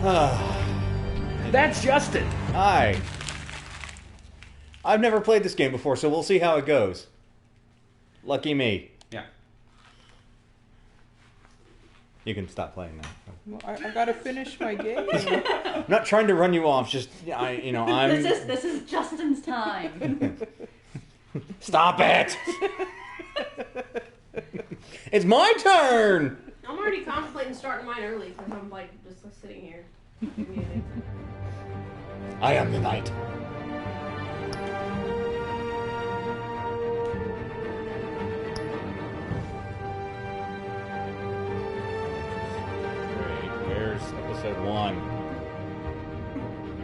That's Justin. Hi. I've never played this game before, so we'll see how it goes. Lucky me. Yeah. You can stop playing now. Well, I gotta finish my game. I'm not trying to run you off. Just I'm. This is Justin's time. Stop it! It's my turn. I'm already contemplating starting mine early because I'm like just sitting here. I am the knight. Great. Where's episode 1?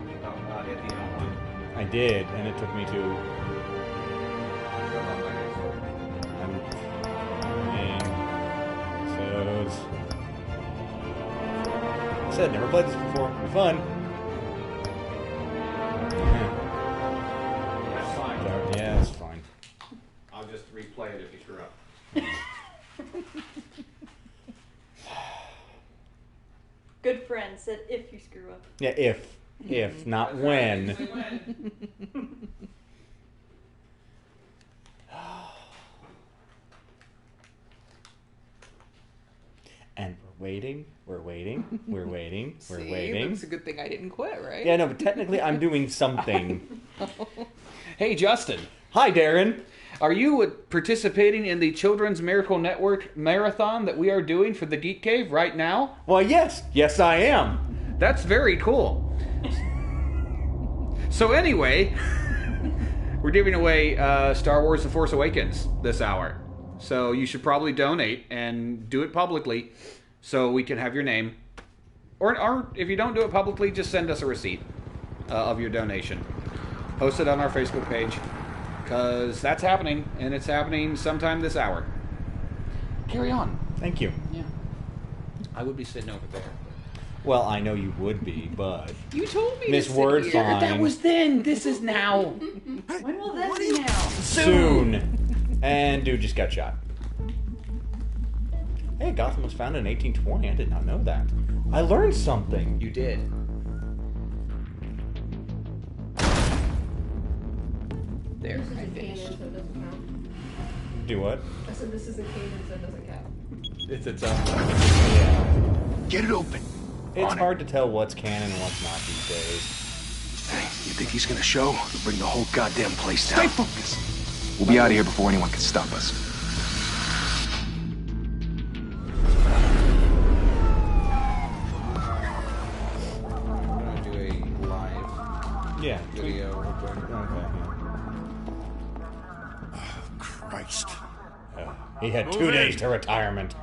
Hit the one. I did, and it took me to. I said, never played this before. It'll be fun. That's fine. Yeah, that's fine. I'll just replay it if you screw up. Good friend said if you screw up. Yeah, if, not when. And we're waiting, we're waiting. See, it's a good thing I didn't quit, right? Yeah, no, but technically I'm doing something. Hey, Justin. Hi, Darren. Are you participating in the Children's Miracle Network marathon that we are doing for the Geek Cave right now? Well, yes. Yes, I am. That's very cool. So anyway, we're giving away Star Wars The Force Awakens this hour. So you should probably donate and do it publicly so we can have your name. Or if you don't do it publicly, just send us a receipt of your donation. Post it on our Facebook page. Because that's happening, and it's happening sometime this hour. Carry on. Thank you. Yeah. I would be sitting over there. Well, I know you would be, but... You told me Miss to sit Wordfine. here. That was then. This is now. When will that be now? Soon. And dude just got shot. Hey, Gotham was founded in 1820. I did not know that. I learned something. You did. There, This I isn't canon, finished. so it doesn't count. Do what? I said this isn't canon, so it doesn't count. It's its own. Yeah. Get it open. It's hard to tell what's canon and what's not these days. Hey, you think he's gonna show? We'll bring the whole goddamn place down. Stay focused. We'll be out of here before anyone can stop us. I'm going to do a live Yeah. video. Okay. Christ. Yeah. He had 2 days to retirement.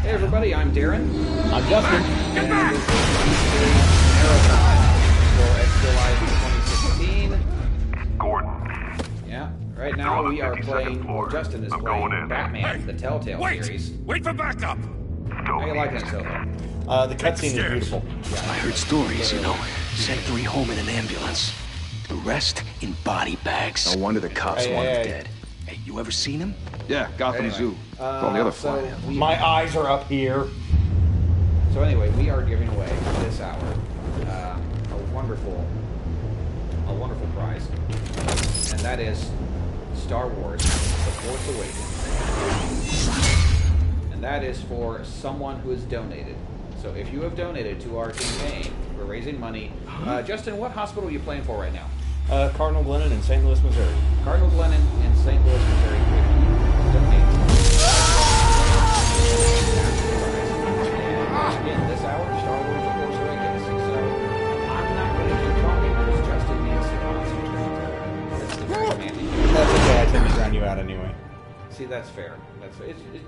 Hey everybody, I'm Darren. I'm Justin. Get back! Marathon for Extra Life 2016. Gordon. Yeah, right now we are playing, well, Justin is playing Batman, the Telltale series. Wait for backup! How you liking it so far? The cutscene is beautiful. I heard stories, you know. Sent 3 home in an ambulance. The rest in body bags. No wonder the cops want him dead. Hey, you ever seen him? Yeah, Gotham Anyway, Zoo. All the other fly. My eyes are up here. So anyway, we are giving away this hour a wonderful prize, and that is Star Wars: The Force Awakens, and that is for someone who has donated. So if you have donated to our campaign, we're raising money. Justin, what hospital are you playing for right now? Cardinal Glennon in St. Louis, Missouri. Cardinal Glennon in St. Louis, Missouri. Donate. Again, this hour, Star Wars: The Force Awakens. So I'm not going to keep talking because Justin needs to concentrate. That's the very handy. That's okay, I tend to drown you out anyway. See, that's fair.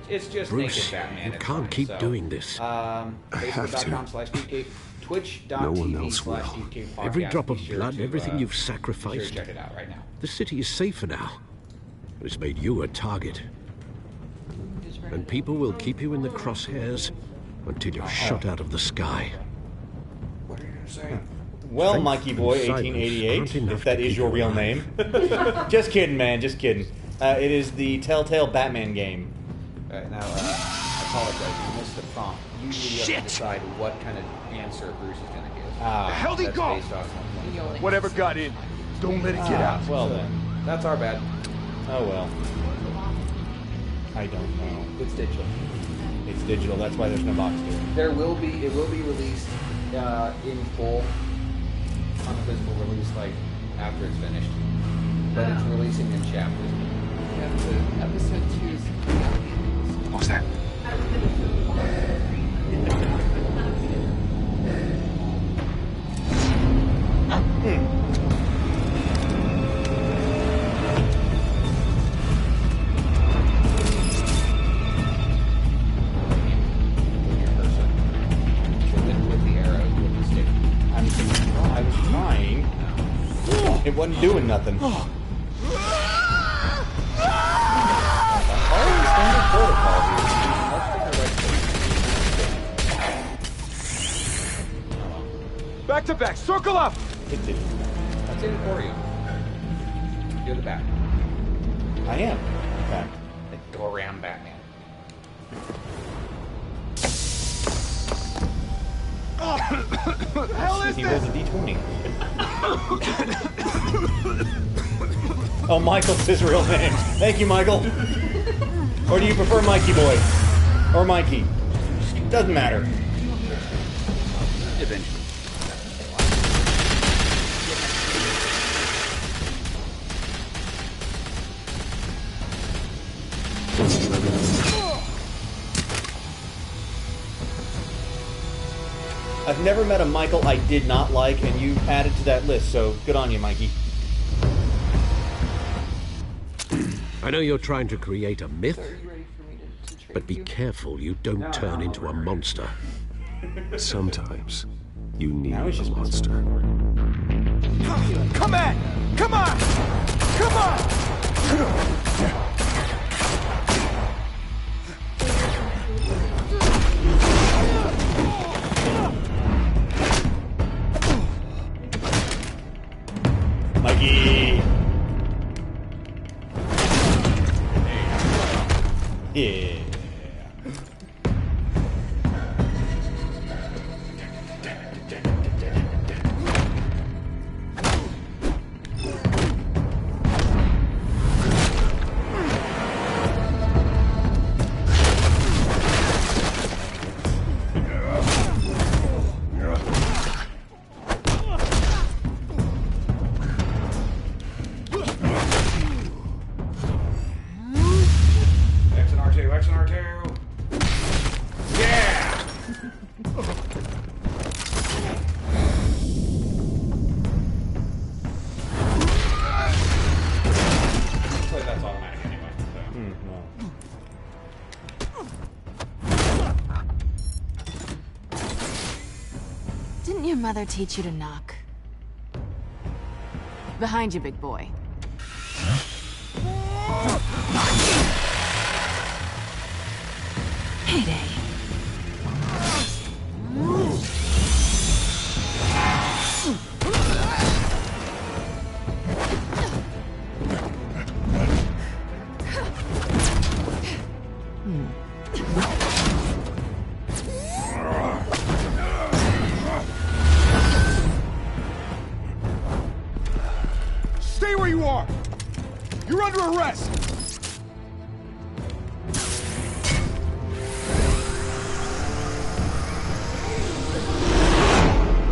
It's just Bruce, naked Batman. you It's can't fine. keep So, doing this. Facebook.com/DK, No one else will. Twitch.tv/DK Every drop of Be sure blood, to, everything you've be sure to sacrificed. check it out right now. The city is safer now. But it's made you a target. And people will keep you in the crosshairs until you're shot out of the sky. What are you going to say? Well, Mikey Boy 1888, if that is your real name. Just kidding, man. Just kidding. It is the Telltale Batman game. All right, now I apologize. You missed the prompt. Usually you have to decide what kind of answer Bruce is going to give. The hell did he go? Based off of Whatever got in, don't let it get out. Well then. That's our bad. Oh well. I don't know. It's digital. It's digital. That's why there's no box to it. It will be released in full on the physical release, like after it's finished. But it's releasing in chapters. Yeah, so episode 2 is coming out. What's that? With the arrows, with the stick. I was trying. It wasn't doing nothing. Back to back, circle up! It didn't. That's in for you. You're the Batman. I am. In fact. The go around Batman. What the hell is He this? rolls a d20. Oh, Michael's his real name. Thank you, Michael. Or do you prefer Mikey Boy? Or Mikey? Doesn't matter. Eventually. I've never met a Michael I did not like, and you added to that list, so good on you, Mikey. I know you're trying to create a myth, So are you ready for me to trade but be you? careful you don't turn into a monster. Sometimes you need Now a he's just monster. Come at! Come on! Come on! Mikey! Yeah. X and R2, X and R2. Yeah! Play that's automatic anyway. So. Didn't your mother teach you to knock? Behind you, big boy. Payday. Stay where you are! You're under arrest!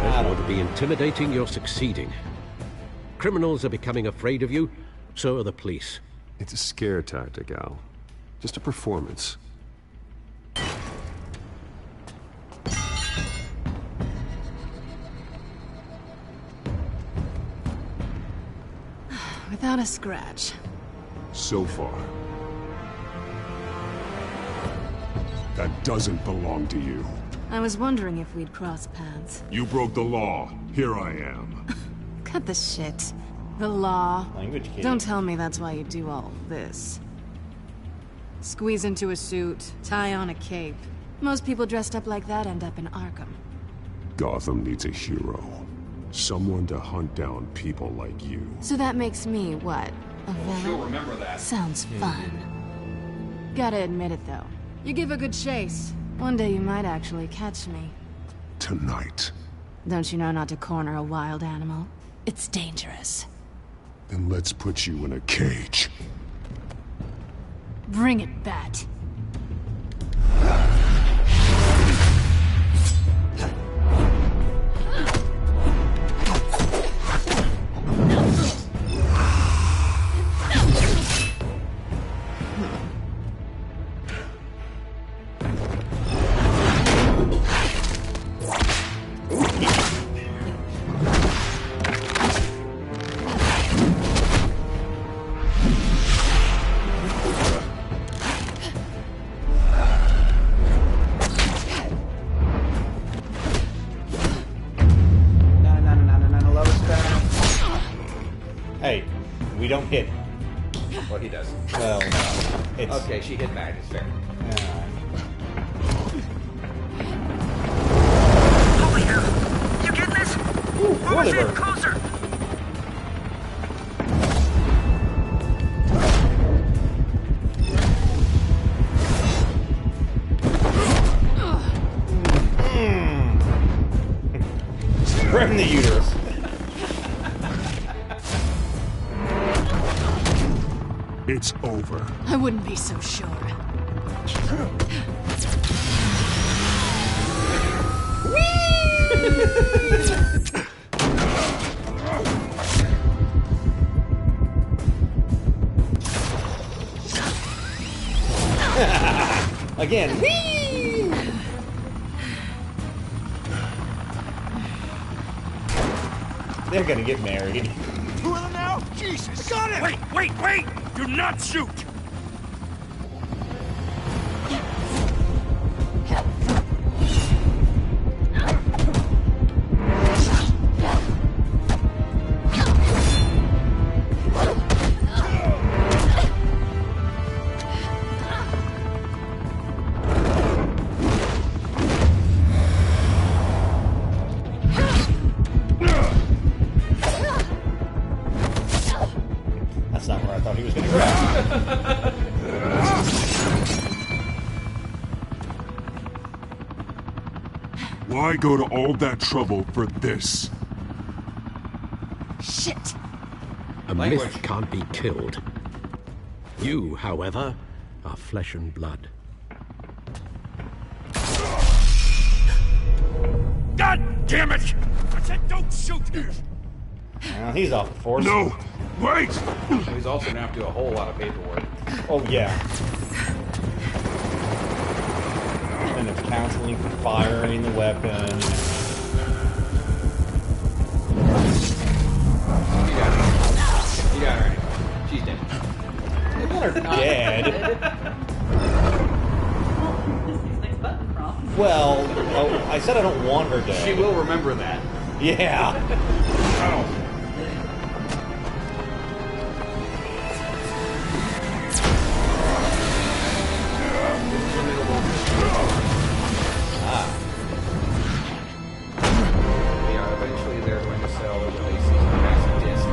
As you want to be intimidating, you're succeeding. Criminals are becoming afraid of you, so are the police. It's a scare tactic, Al. Just a performance. Without a scratch. So far. That doesn't belong to you. I was wondering if we'd cross paths. You broke the law. Here I am. Cut the shit. The law. Language kid. Don't tell me that's why you do all this. Squeeze into a suit, tie on a cape. Most people dressed up like that end up in Arkham. Gotham needs a hero. Someone to hunt down people like you. So that makes me, what, a villain? She'll remember that. Sounds fun. Gotta admit it, though. You give a good chase. One day you might actually catch me. Tonight. Don't you know not to corner a wild animal? It's dangerous. Then let's put you in a cage. Bring it, Bat. Hey, we don't hit. Well, he does. Well, it's... Okay, she hit back. It's fair. Over here. You getting this? Move in closer. Right in the uterus. It's over. I wouldn't be so sure. Again. They're gonna get married. Who are them now? Jesus, got it! Wait! Do not shoot! That's not where I thought he was gonna grab. Why go to all that trouble for this? Shit! A myth can't be killed. You, however, are flesh and blood. God damn it! I said don't shoot! Well, he's off the force. No! Wait! He's also gonna have to do a whole lot of paperwork. Oh, yeah. And it's counseling for firing the weapon. You got her. She's dead. Look at her dead. Well, oh, I said I don't want her dead. She will remember that. Yeah. Oh. Yeah, eventually they're going to sell the release massive disc,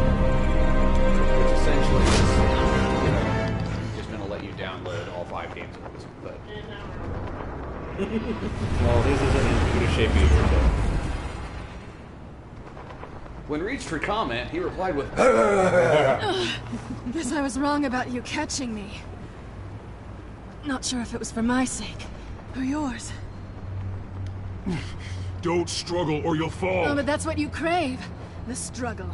which essentially is, just going to let you download all 5 games at once. But Well, his isn't in good a shape either, so. when reached for comment, he replied with, Guess I was wrong about you catching me. Not sure if it was for my sake, or yours. Don't struggle or you'll fall. Oh, but that's what you crave. The struggle.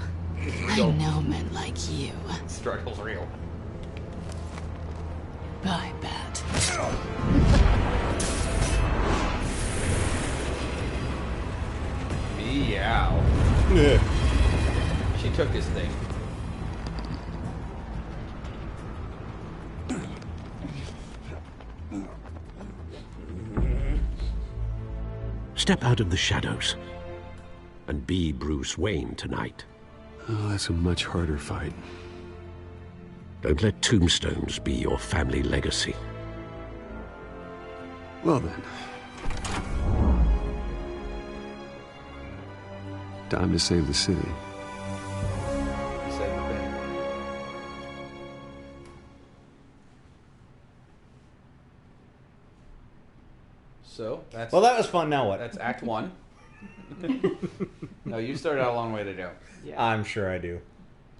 I know men like you. struggle's real. Bye, Bat. Meow. Yeah. She took his thing. Step out of the shadows and be Bruce Wayne tonight. Oh, that's a much harder fight. Don't let tombstones be your family legacy. Well then. Time to save the city. So that's Well, that was fun. Now what? That's Act 1. No, you started out a long way to go. Yeah. I'm sure I do.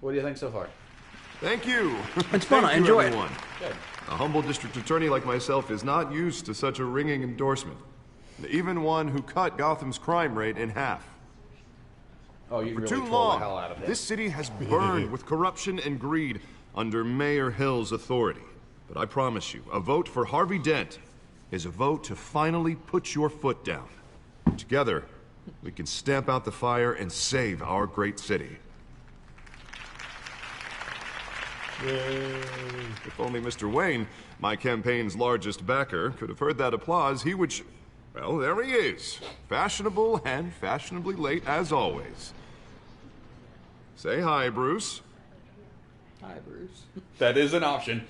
What do you think so far? Thank you. It's fun. I enjoy it. Good. A humble district attorney like myself is not used to such a ringing endorsement. Even one who cut Gotham's crime rate in half. Oh, you For really too trolled the hell long, out of it. this city has burned with corruption and greed under Mayor Hill's authority. But I promise you, a vote for Harvey Dent is a vote to finally put your foot down. Together, we can stamp out the fire and save our great city. Yay. If only Mr. Wayne, my campaign's largest backer, could have heard that applause, he would... Well, there he is. Fashionable and fashionably late as always. Say hi, Bruce. Hi, Bruce. That is an option.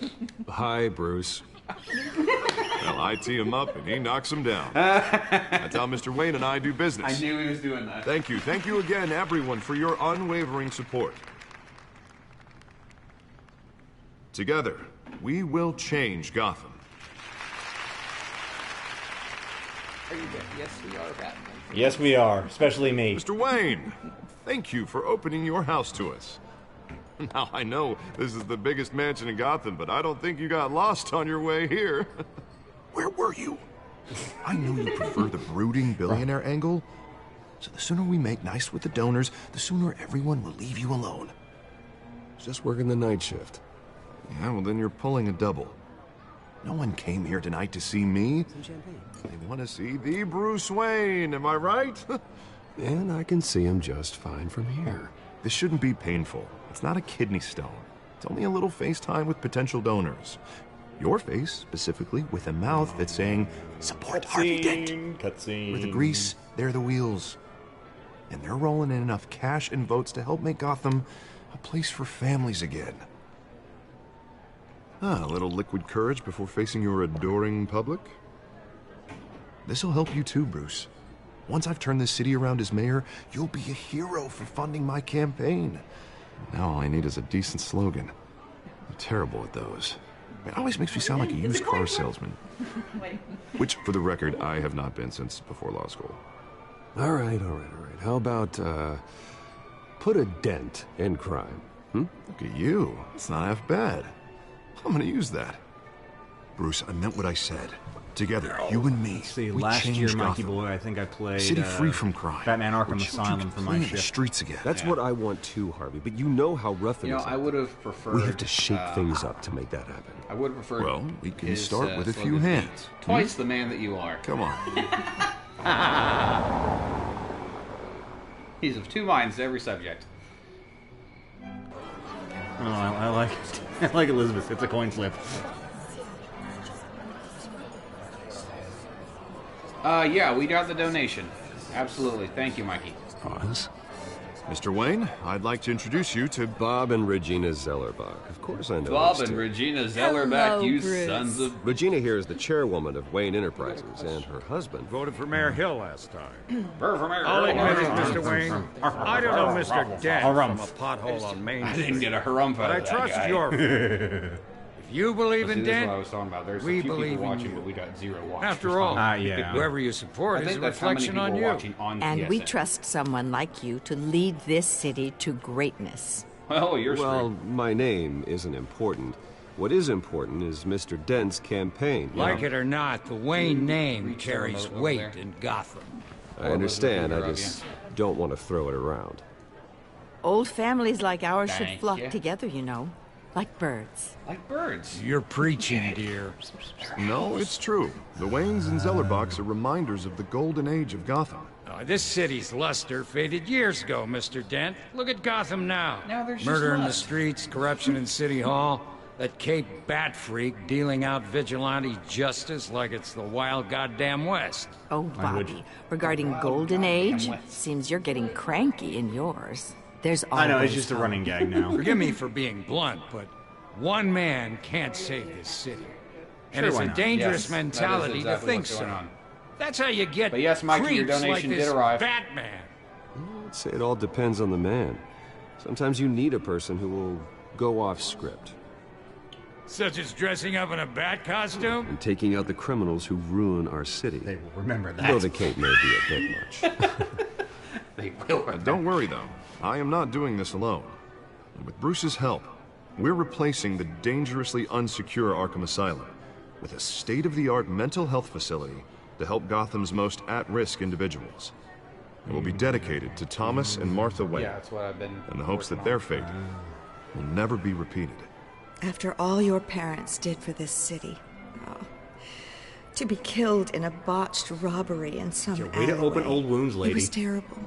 Hi, Bruce. Well, I tee him up and he knocks him down. That's how Mr. Wayne and I do business. I knew he was doing that. Thank you. Thank you again, everyone, for your unwavering support. Together, we will change Gotham. Are you good? Yes, we are Batman. Yes, we are. Especially me. Mr. Wayne, thank you for opening your house to us. Now, I know this is the biggest mansion in Gotham, but I don't think you got lost on your way here. Where were you? I know you prefer the brooding billionaire angle, so the sooner we make nice with the donors, the sooner everyone will leave you alone. Just working the night shift. Yeah, well, then you're pulling a double. No one came here tonight to see me. They want to see the Bruce Wayne, am I right? And I can see him just fine from here. This shouldn't be painful. It's not a kidney stone. It's only a little FaceTime with potential donors. Your face, specifically, with a mouth that's saying, support Harvey Dent. Cutscene. With the grease, they're the wheels. And they're rolling in enough cash and votes to help make Gotham a place for families again. A little liquid courage before facing your adoring public. This'll help you too, Bruce. Once I've turned this city around as mayor, you'll be a hero for funding my campaign. Now all I need is a decent slogan. I'm terrible at those. It always makes me sound like a used car salesman. Which, for the record, I have not been since before law school. All right. How about, put a dent in crime? Look at you. It's not half bad. I'm gonna use that. Bruce, I meant what I said. Together, you and me. See, we last change year, Mikey Gotham. Boy, I think I played City free from crime. Batman Arkham Where Asylum children for can my play in the shift. streets again. That's what I want too, Harvey, but you know how rough it is. You know, I would have preferred... We have to shake things up to make that happen. I would have preferred... Well, we can his, start with a few slogan, hands. Twice the man that you are. Come on. He's of two minds to every subject. Oh, I like it. I like Elizabeth. It's a coin flip. Yeah, we got the donation. Absolutely. Thank you, Mikey. Pause. Mr. Wayne, I'd like to introduce you to Bob and Regina Zellerbach. Of course I know Bob those and two. Regina Zellerbach, Hello, you Bruce. sons of... Regina here is the chairwoman of Wayne Enterprises, and her husband... Voted for Mayor Hill last time. I'll admit it, Mr. Wayne. I don't know Mr. Dent from a pothole on Main I Street. didn't get a harumph But out I of that trust guy. your... If you believe See, in this is what I Dent, was talking about. There's we a few believe people in watching, you. but we got zero watchers. After all, yeah. whoever you I support is think a that's how many reflection people on are you. watching on And we PSN. trust someone like you to lead this city to greatness. Well, you're Well, screwed. my name isn't important. What is important is Mr. Dent's campaign. Like it or not, the Wayne name reach the carries remote over weight there? in Gotham. I understand, Elizabeth, I you're just don't want to throw it around. Old families like ours should Thank flock you. together, you know, like birds. Like birds. You're preaching, dear. No, it's true. The Waynes and Zellerbachs are reminders of the golden age of Gotham. This city's luster faded years ago, Mr. Dent. Look at Gotham now. Now there's just Murder in the lust. streets, corruption in City Hall, that Cape Bat Freak dealing out vigilante justice like it's the wild goddamn West. Oh, Bobby, regarding Golden Age, seems you're getting cranky in yours. There's always I know, it's just a hope. running gag now. Forgive me for being blunt, but one man can't save this city. And Sure, it's why a not? dangerous Yes, that is mentality exactly to think what's so. going on. That's how you get But yes, Mikey, your creeps donation like did this arrive. Batman. I'd say it all depends on the man. Sometimes you need a person who will go off script. Such as dressing up in a bat costume? And taking out the criminals who ruin our city. They will remember that. Though the cape may be a bit much. They will. Don't worry, though. I am not doing this alone. And with Bruce's help, we're replacing the dangerously unsecure Arkham Asylum with a state-of-the-art mental health facility to help Gotham's most at-risk individuals. It will be dedicated to Thomas and Martha Wayne. Yeah, that's what I've been. In the hopes that their fate will never be repeated. After all your parents did for this city, to be killed in a botched robbery in some Way to open old wounds, lady. It was terrible.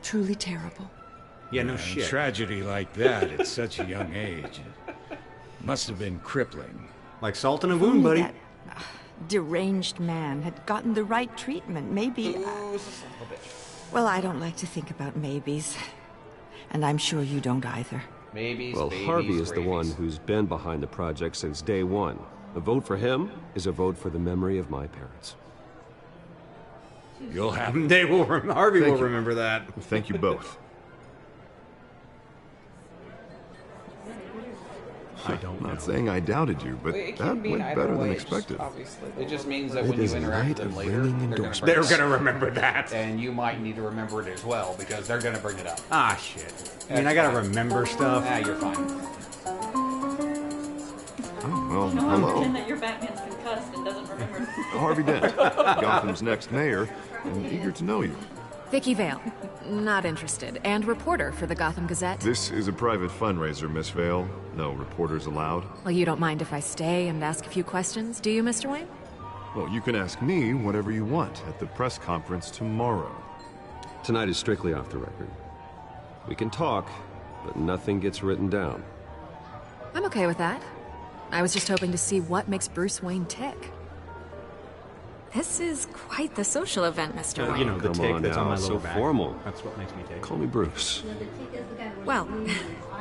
Truly terrible. Yeah, no shit. Tragedy like that at such a young age must have been crippling. Like salt in a wound, buddy. That deranged man had gotten the right treatment. Maybe. Well, I don't like to think about maybes. And I'm sure you don't either. Maybes, well, babies, Harvey is the gravies. one who's been behind the project since day one. A vote for him is a vote for the memory of my parents. You'll have They will. Harvey will remember that. Thank you both. I don't know. Not saying I doubted you, but It that can mean went either better than way, expected. Obviously. It just means that It when you is a interact night with them of later, ringing they're going to endorsements. They're bring it gonna up. remember that. And you might need to remember it as well, because they're going to bring it up. Ah, shit. I mean, I gotta remember stuff. Ah, you're fine. Well, No one hello. pretend that your Batman's concussed and doesn't remember. Harvey Dent, Gotham's next mayor, and eager to know you. Vicky Vale. Not interested. And reporter for the Gotham Gazette. This is a private fundraiser, Miss Vale. No reporters allowed. Well, you don't mind if I stay and ask a few questions, do you, Mr. Wayne? Well, you can ask me whatever you want at the press conference tomorrow. Tonight is strictly off the record. We can talk, but nothing gets written down. I'm okay with that. I was just hoping to see what makes Bruce Wayne tick. This is quite the social event, Mr. Wayne. You know, the Come tick on that's on now, my so lower back. formal. That's what makes me tick. Call me Bruce. Well,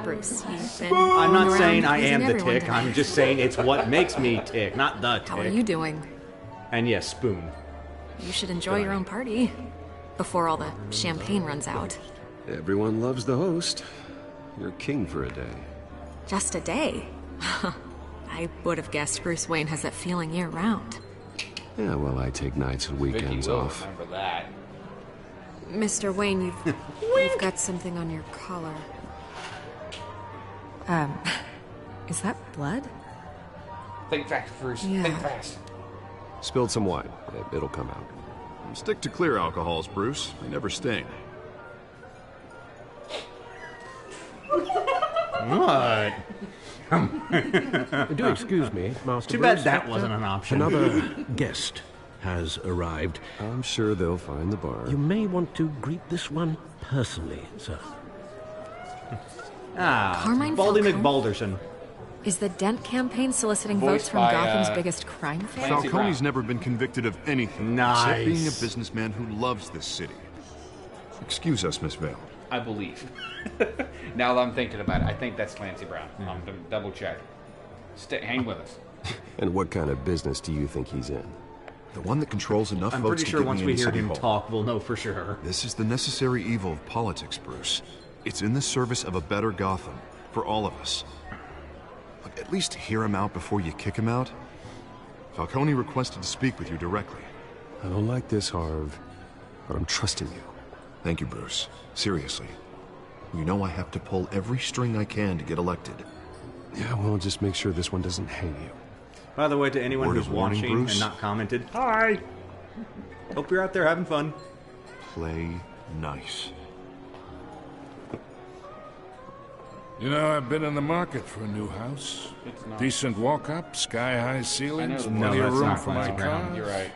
Bruce, you've been I'm not around saying I pleasing am the everyone tick. tonight. I'm just saying it's what makes me tick, not the tick. How are you doing? And yes, spoon. You should enjoy your own party before all the champagne runs out. Everyone loves the host. You're king for a day. Just a day? I would have guessed Bruce Wayne has that feeling year-round. Yeah, well, I take nights and Vicky weekends will off. remember that. Mr. Wayne, you've got something on your collar. Is that blood? Think fast, Bruce. Yeah. Think fast. Spilled some wine. It'll come out. Stick to clear alcohols, Bruce. They never sting. What? Do excuse me, Master Too bad Bruce. that wasn't an option. Another guest has arrived. I'm sure they'll find the bar. You may want to greet this one personally, sir. Carmine Baldy Falcone? McBalderson. Is the Dent campaign soliciting Voiced votes from by, Gotham's biggest crime fan? Clancy Brown. Falcone's never been convicted of anything except being a businessman who loves this city. Excuse us, Miss Vale. I believe. Now that I'm thinking about it, I think that's Clancy Brown. I'm going to double check. Hang with us. And what kind of business do you think he's in? The one that controls enough I'm votes pretty to sure get once me we into hear City him Hall. talk, we'll know for sure. This is the necessary evil of politics, Bruce. It's in the service of a better Gotham, for all of us. Look, at least hear him out before you kick him out. Falcone requested to speak with you directly. I don't like this, Harv, but I'm trusting you. Thank you, Bruce. Seriously. You know I have to pull every string I can to get elected. Yeah, well, just make sure this one doesn't hang you. By the way, to anyone Word who's of warning, watching Bruce? and not commented, hi! Hope you're out there having fun. Play nice. You know, I've been in the market for a new house. It's not. Decent walk-up, sky-high ceilings, the plenty No, of that's room not for my Clancy Brown. car. You're right.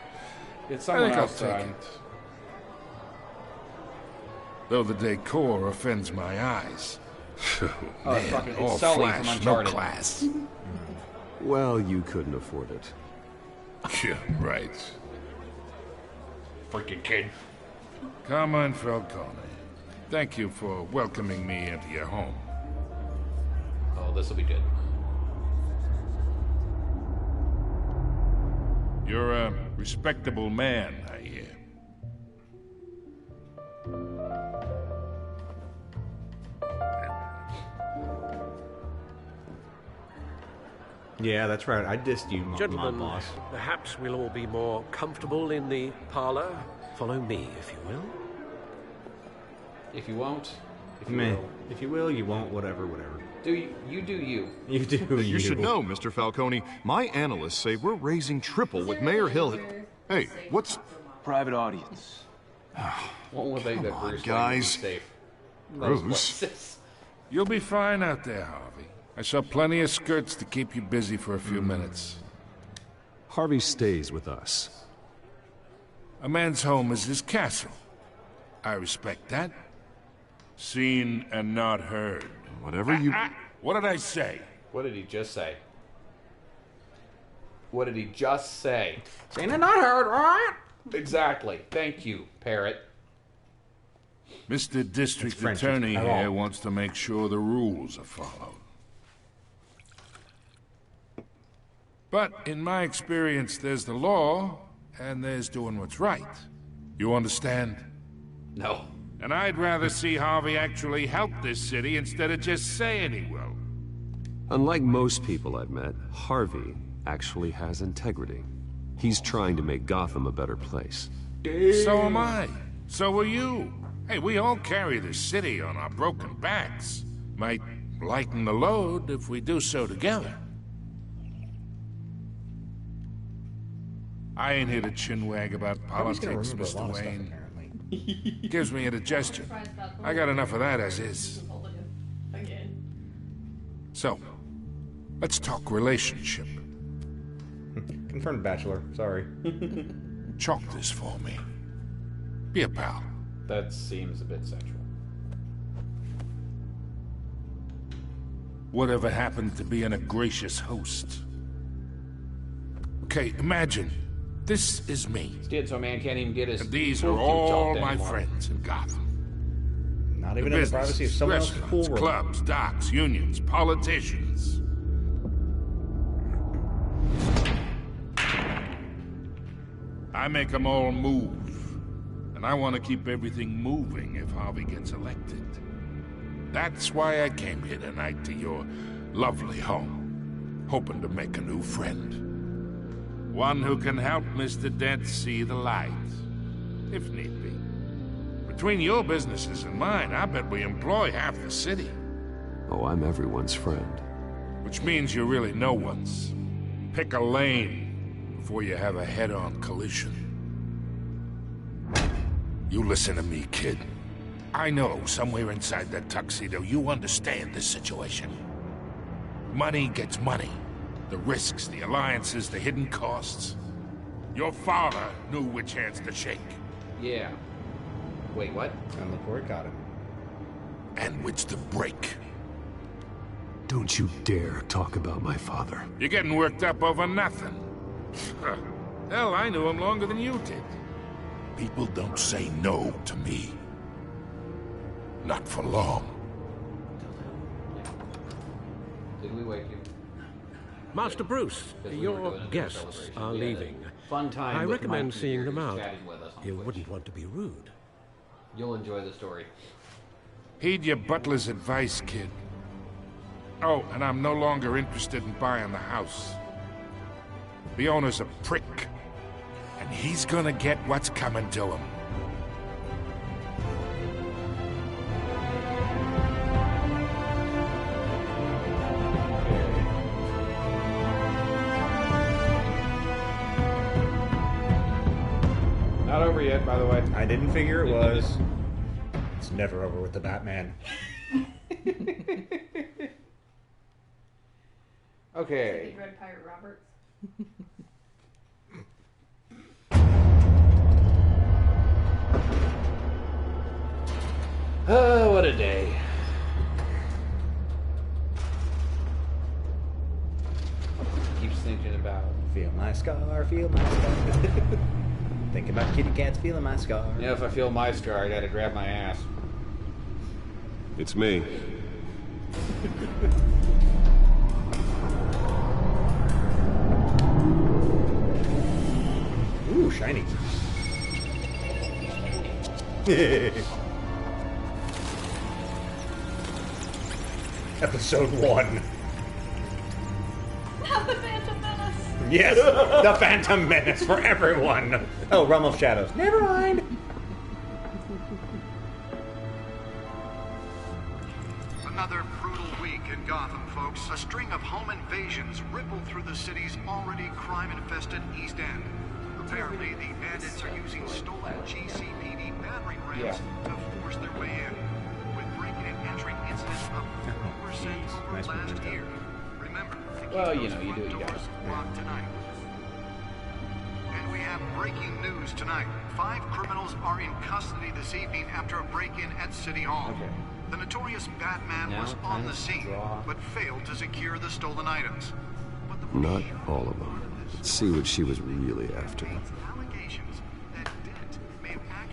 It's I someone think I'll else. take it. Though the decor offends my eyes. Oh, it's fucking- it's all Sully from flash, no Uncharted. class. Well, you couldn't afford it. Yeah, right. Freaking kid. Carmine Falcone, thank you for welcoming me into your home. Oh, this will be good. You're a respectable man, I hear. Yeah, that's right. I dissed you, Gentlemen, my boss. perhaps we'll all be more comfortable in the parlor. Follow me, if you will. If you won't, if you Meh. will. If you will, you won't, whatever. Do you do you. You do you. You should know, Mr. Falcone, my analysts say we're raising triple with Mayor Hill. Hey, what's... Private audience. Won't let that Come on, Bruce guys. Wayne be safe. Bruce. You'll be fine out there, Harvey. I saw plenty of skirts to keep you busy for a few minutes. Harvey stays with us. A man's home is his castle. I respect that. Seen and not heard. Whatever you... What did I say? What did he just say? What did he just say? Seen and not heard, right? Exactly. Thank you, Parrot. Mr. District Attorney here wants to make sure the rules are followed. But in my experience, there's the law, and there's doing what's right. You understand? No. And I'd rather see Harvey actually help this city instead of just saying he will. Unlike most people I've met, Harvey actually has integrity. He's trying to make Gotham a better place. So am I. So are you. Hey, we all carry this city on our broken backs. Might lighten the load if we do so together. I ain't here to chinwag about politics, Mr. Wayne. Gives me indigestion. I got enough of that as is. So, let's talk relationship. Confirmed bachelor. Sorry. Chalk this for me. Be a pal. That seems a bit sexual. Whatever happened to being a gracious host? Okay, imagine. This is me. It's dead, so a man can't even get his... And these are all my friends in Gotham. Not even in the privacy of someone else's pool room. Clubs, docks, unions, politicians. I make them all move. And I want to keep everything moving if Harvey gets elected. That's why I came here tonight to your lovely home, hoping to make a new friend. One who can help Mr. Dent see the light, if need be. Between your businesses and mine, I bet we employ half the city. Oh, I'm everyone's friend. Which means you're really no one's. Pick a lane before you have a head-on collision. You listen to me, kid. I know somewhere inside that tuxedo you understand this situation. Money gets money. The risks, the alliances, the hidden costs. Your father knew which hands to shake. Yeah. Wait, what? And look where it got him. And which to break. Don't you dare talk about my father. You're getting worked up over nothing. Hell, I knew him longer than you did. People don't say no to me. Not for long. Did we wake you? Master Bruce, your guests are leaving. Fun time. I recommend seeing them out. You Twitch. wouldn't want to be rude. You'll enjoy the story. Heed your butler's advice, kid. Oh, and I'm no longer interested in buying the house. The owner's a prick. And he's gonna get what's coming to him. Not over yet, by the way. I didn't figure it was. It's never over with the Batman. Okay. Red Pirate Roberts. Oh, what a day. Keeps thinking about... Feel my scar, feel my scar. Think about kitty cats feeling my scar. Yeah, if I feel my scar, I gotta grab my ass. It's me. Ooh, shiny. Episode 1. The Phantom Menace. Yes, the Phantom Menace for everyone. Oh, Realm of Shadows. Never mind. Another brutal week in Gotham, folks. A string of home invasions rippled through the city's already crime-infested East End. Apparently, the bandits are using stolen GCPD battering rams to force their way in, with breaking and entering incidents up 4% over last year. Remember, well, you know, you do what you got. Tonight. And we have breaking news tonight. 5 criminals are in custody this evening after a break-in at City Hall. Okay. The notorious Batman was on the scene, but failed to secure the stolen items. Not all of them. Let's see what she was really after.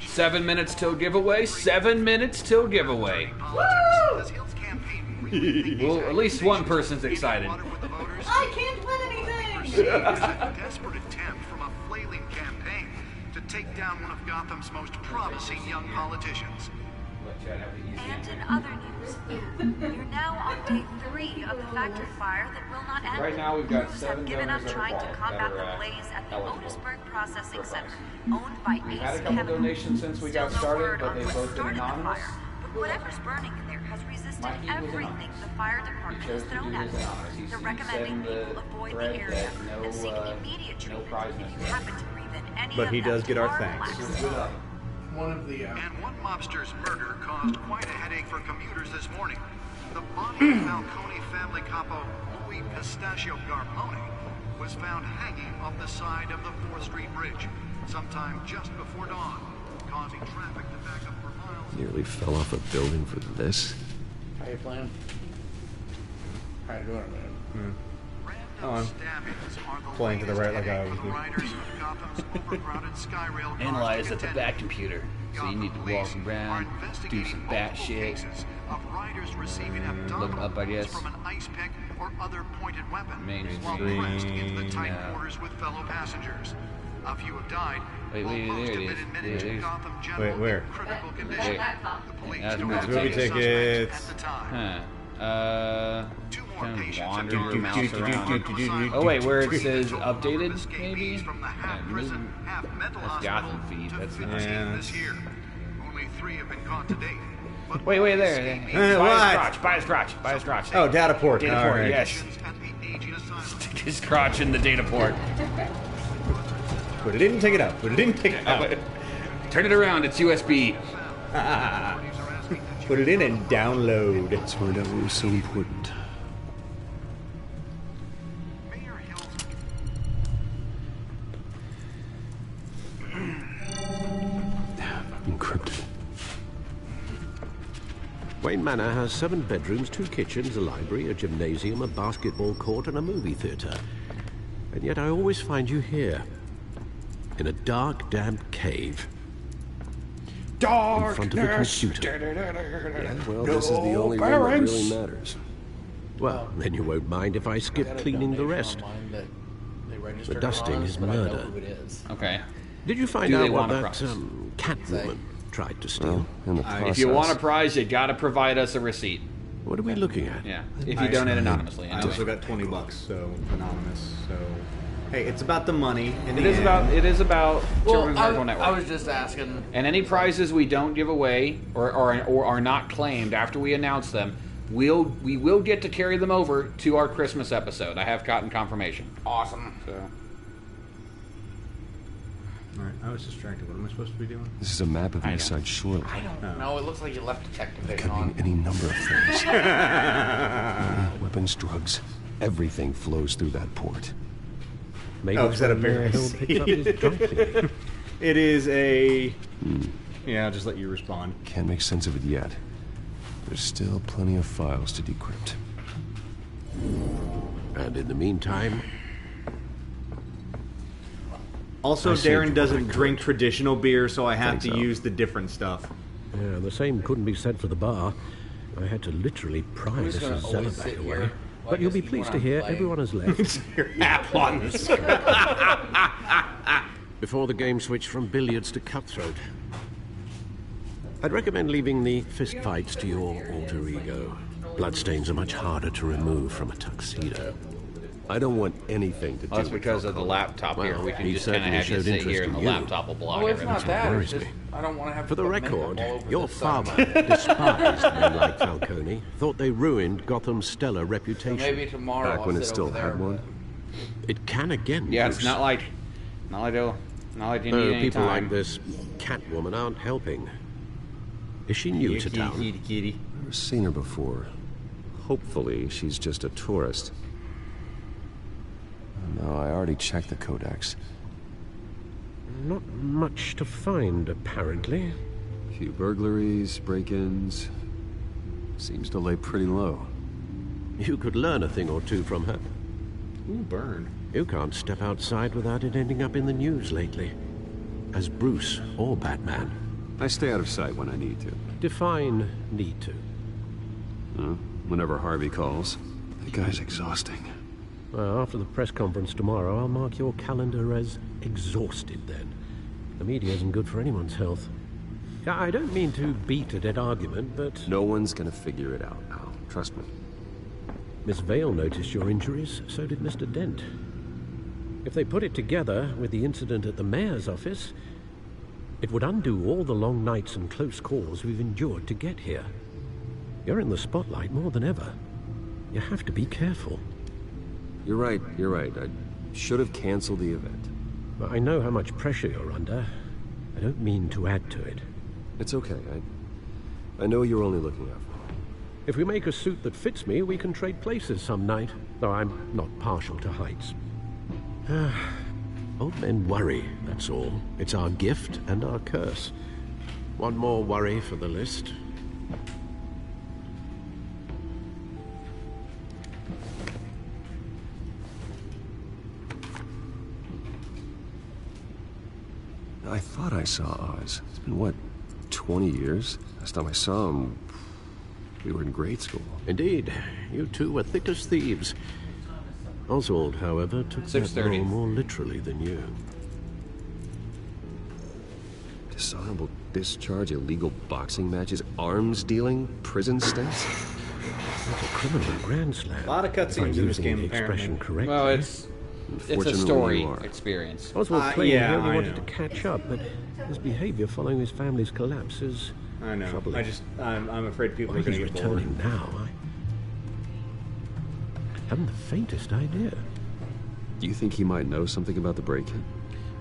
7 minutes till giveaway. 7 minutes till giveaway. Woo! Well, at least one person's excited. I can't win anything! A desperate attempt from a flailing campaign to take down one of Gotham's most promising young politicians. And in other news, you're now on day 3 of the factory fire that will not end. Right now we've got Crews 7 have given up donors trying to combat the blaze at the Otisburg Processing Center, owned by We Ace had a couple Chemical. donations since we got started, but they've both been anonymous. But whatever's burning in there has resisted everything the fire department has thrown at it. They're recommending people avoid the area and seek immediate treatment if you happen to breathe in any But of he that does get our tar thanks. black. And one mobster's murder caused quite a headache for commuters this morning. The body of Falcone family capo Louis Pistachio Garmone was found hanging off the side of the 4th Street Bridge sometime just before dawn, causing traffic to back up for miles. Nearly fell off a building for this. How you playing? How you doing, man? Oh, I'm playing to the right like I always do. Analyze at the bat computer. So you need to walk around, do some bat shit. Look up, I guess. From an ice pick or other pointed weapon, Mainstream. while pressed into the tight quarters with fellow passengers. A few have died. Wait, while most there have it been is. admitted to Gotham General Wait, where? in critical condition. The police That's don't have movie any suspects tickets. at the time. Huh. Kind of wander have your mouse around. Oh wait, where it says updated, maybe? That's Gotham feed. That's not. This year. Only 3 have been caught to date. But Wait, there. Buy his crotch. Oh, data port. Data All port, right. yes. Stick his crotch in the data port. Put it in, take it out. Put it in, take it out. Turn it around, it's USB. Put it in and download. That's why that was so important. Encrypted. Wayne Manor has 7 bedrooms, 2 kitchens, a library, a gymnasium, a basketball court, and a movie theater. And yet I always find you here, in a dark, damp cave. In front of a computer. Yeah, well, this is the only one that really matters. Well, then you won't mind if I skip cleaning the rest. The dusting is murder. Okay. Did you find Do they out what want a that prize? Catwoman tried to steal? In the process. If you want a prize, you gotta provide us a receipt. What are we looking at? Yeah, if you donate anonymously. I also got $20, so anonymous. So, hey, it's about the money. It is about Children's Miracle Network. I was just asking. And any prizes we don't give away or are not claimed after we announce them, we will get to carry them over to our Christmas episode. I have gotten confirmation. Awesome. So. Alright, I was distracted. What am I supposed to be doing? This is a map of Eastside Shoreline. I don't know. It looks like you left detective It vision could mean on. any number of things. Money, weapons, drugs. Everything flows through that port. Maybe Oh, it's is that a where bear? Hill picks up his dry cleaning. It is a... Yeah, I'll just let you respond. Can't make sense of it yet. There's still plenty of files to decrypt. And in the meantime... Also, I saved Darren you doesn't what I could. drink traditional beer, so I have to so. use the different stuff. Yeah, the same couldn't be said for the bar. I had to literally pry I'm just this gonna Zella always back sit away. here. Well, I But you'll be guess pleased when to I'm hear playing. everyone has left. Your app on the screen. Before the game switched from billiards to cutthroat. I'd recommend leaving the fistfights to your alter ego. Bloodstains are much harder to remove from a tuxedo. I don't want anything to do Well, that's with because of the laptop here. We can he just kind of certainly have you showed sit interest here and in the you. laptop will block Oh, it's everything. not that. worries It's just, me. I don't want to have For to the put makeup record, all over your the side of father my head. despised men like Falcone, thought they ruined Gotham's stellar So reputation. maybe tomorrow Back I'll when it sit still over there, had one? but- It can again, Yeah, Bruce. it's not like you need any People time. like this Catwoman aren't helping. Is she new to town? Never seen her before. Hopefully, she's just a tourist. No, I already checked the codex. Not much to find, apparently. A few burglaries, break-ins. Seems to lay pretty low. You could learn a thing or two from her. Ooh, burn. You can't step outside without it ending up in the news lately. As Bruce or Batman. I stay out of sight when I need to. Define need to. Whenever Harvey calls. That guy's exhausting. Well, after the press conference tomorrow, I'll mark your calendar as exhausted then. The media isn't good for anyone's health. I don't mean to beat a dead argument, but... No one's gonna figure it out, Al. Trust me. Miss Vale noticed your injuries, so did Mr. Dent. If they put it together with the incident at the mayor's office, it would undo all the long nights and close calls we've endured to get here. You're in the spotlight more than ever. You have to be careful. You're right. I should have canceled the event. But I know how much pressure you're under. I don't mean to add to it. It's okay. I know you're only looking out for me. If we make a suit that fits me, we can trade places some night. Though I'm not partial to heights. Old men worry, that's all. It's our gift and our curse. One more worry for the list. I thought I saw Oz. It's been, what, 20 years? Last time I saw him, we were in grade school. Indeed. You two were thick as thieves. Oswald, however, took that 6:30. role more literally than you. Dishonorable discharge, illegal boxing matches, arms dealing, prison stints. That's a criminal grand slam. A lot of cutscenes in this game, the expression apparently. correctly. Well, it's a story experience. Oswald claimed yeah, he only I wanted know. to catch up, but his behavior following his family's collapse is I know. troubling. I'm afraid people Why are going to he's get bored. returning now, I haven't the faintest idea. Do you think he might know something about the break-in?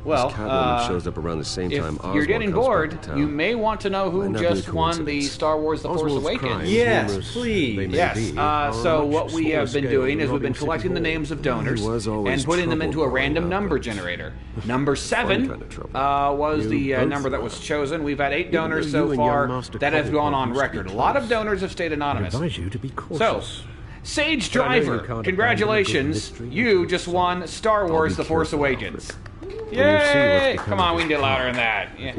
Well, This Catwoman shows up around the same if time you're Oswald getting comes back bored, to town. you may want to know who Might not be a just won the coincidence. Star Wars The Force Oswald's Awakens. crimes, Yes, numerous please. they may Yes. be, are So on a what much we smaller have been scale doing than is we've been robbing collecting the City names of Hall. donors He was always and putting them troubled into a growing random up, number but generator. Number 7 kind of trouble. was You the both number that were. was chosen. We've had 8 Even donors though you so and young far Master that have gone on Cobblepot used to record. be A lot of close. donors have stayed I anonymous. advise you to be So, cautious. Sage But I know you Driver, can't congratulations. abandon a good You mystery. just won Star Wars The Force careful, Awakens. We'll see what's Yay! become Come of on, we this can get louder car. than that. Yeah.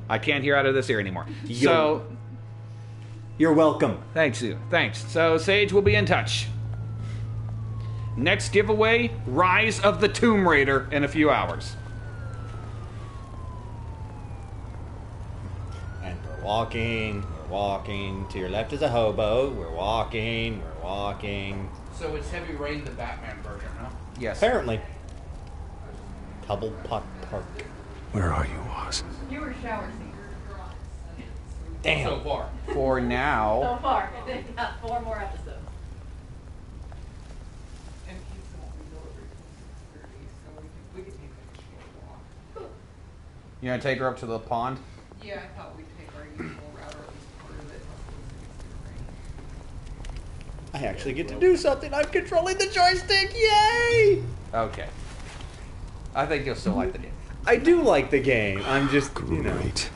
I can't hear out of this ear anymore. So, You're welcome. thanks you. Thanks. So, Sage will be in touch. Next giveaway, Rise of the Tomb Raider in a few hours. And we're walking. To your left is a hobo. We're walking. So it's Heavy Rain, the Batman version, huh? Yes. Apparently. Cobblepot Park. Where are you, Oz? You were shower seeker. Damn. So far. For now. So far. They've got 4 more episodes. And he's the one we delivered from 6:30, so we could take a short walk. You gonna take her up to the pond? Yeah, I thought we'd take our usual route, or at least part of it. I actually get to do something. I'm controlling the joystick. Yay! Okay. I think you'll still like the game. I do like the game. I'm just, Great.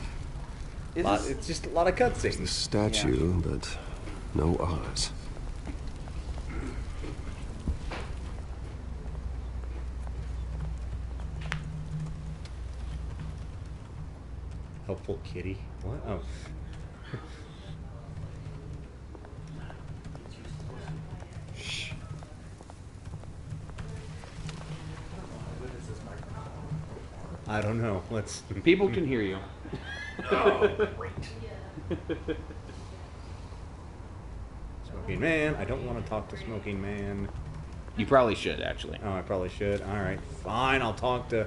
it's just a lot of The cutscenes. statue, but no Oz. Helpful kitty. What? Oh. Shh. I don't know. Let's. People can hear you. Oh, great. Smoking Man. I don't want to talk to Smoking Man. You probably should, actually. Oh, I probably should. All right, fine. I'll talk to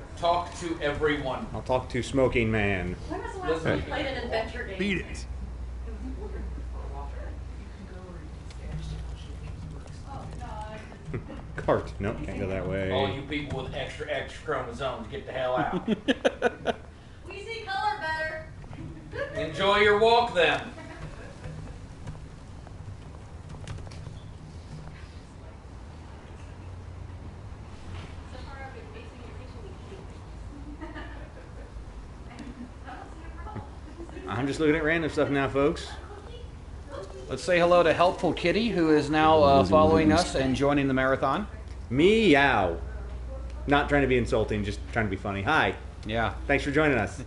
everyone. I'll talk to Smoking Man. When was the last time you played an adventure game? Beat it. Cart. Nope, can't go that way. All you people with extra X chromosomes, get the hell out. We see color better. Enjoy your walk, then. I'm just looking at random stuff now, folks. Let's say hello to Helpful Kitty, who is now following us and joining the marathon. Meow. Not trying to be insulting, just trying to be funny. Hi. Yeah. Thanks for joining us.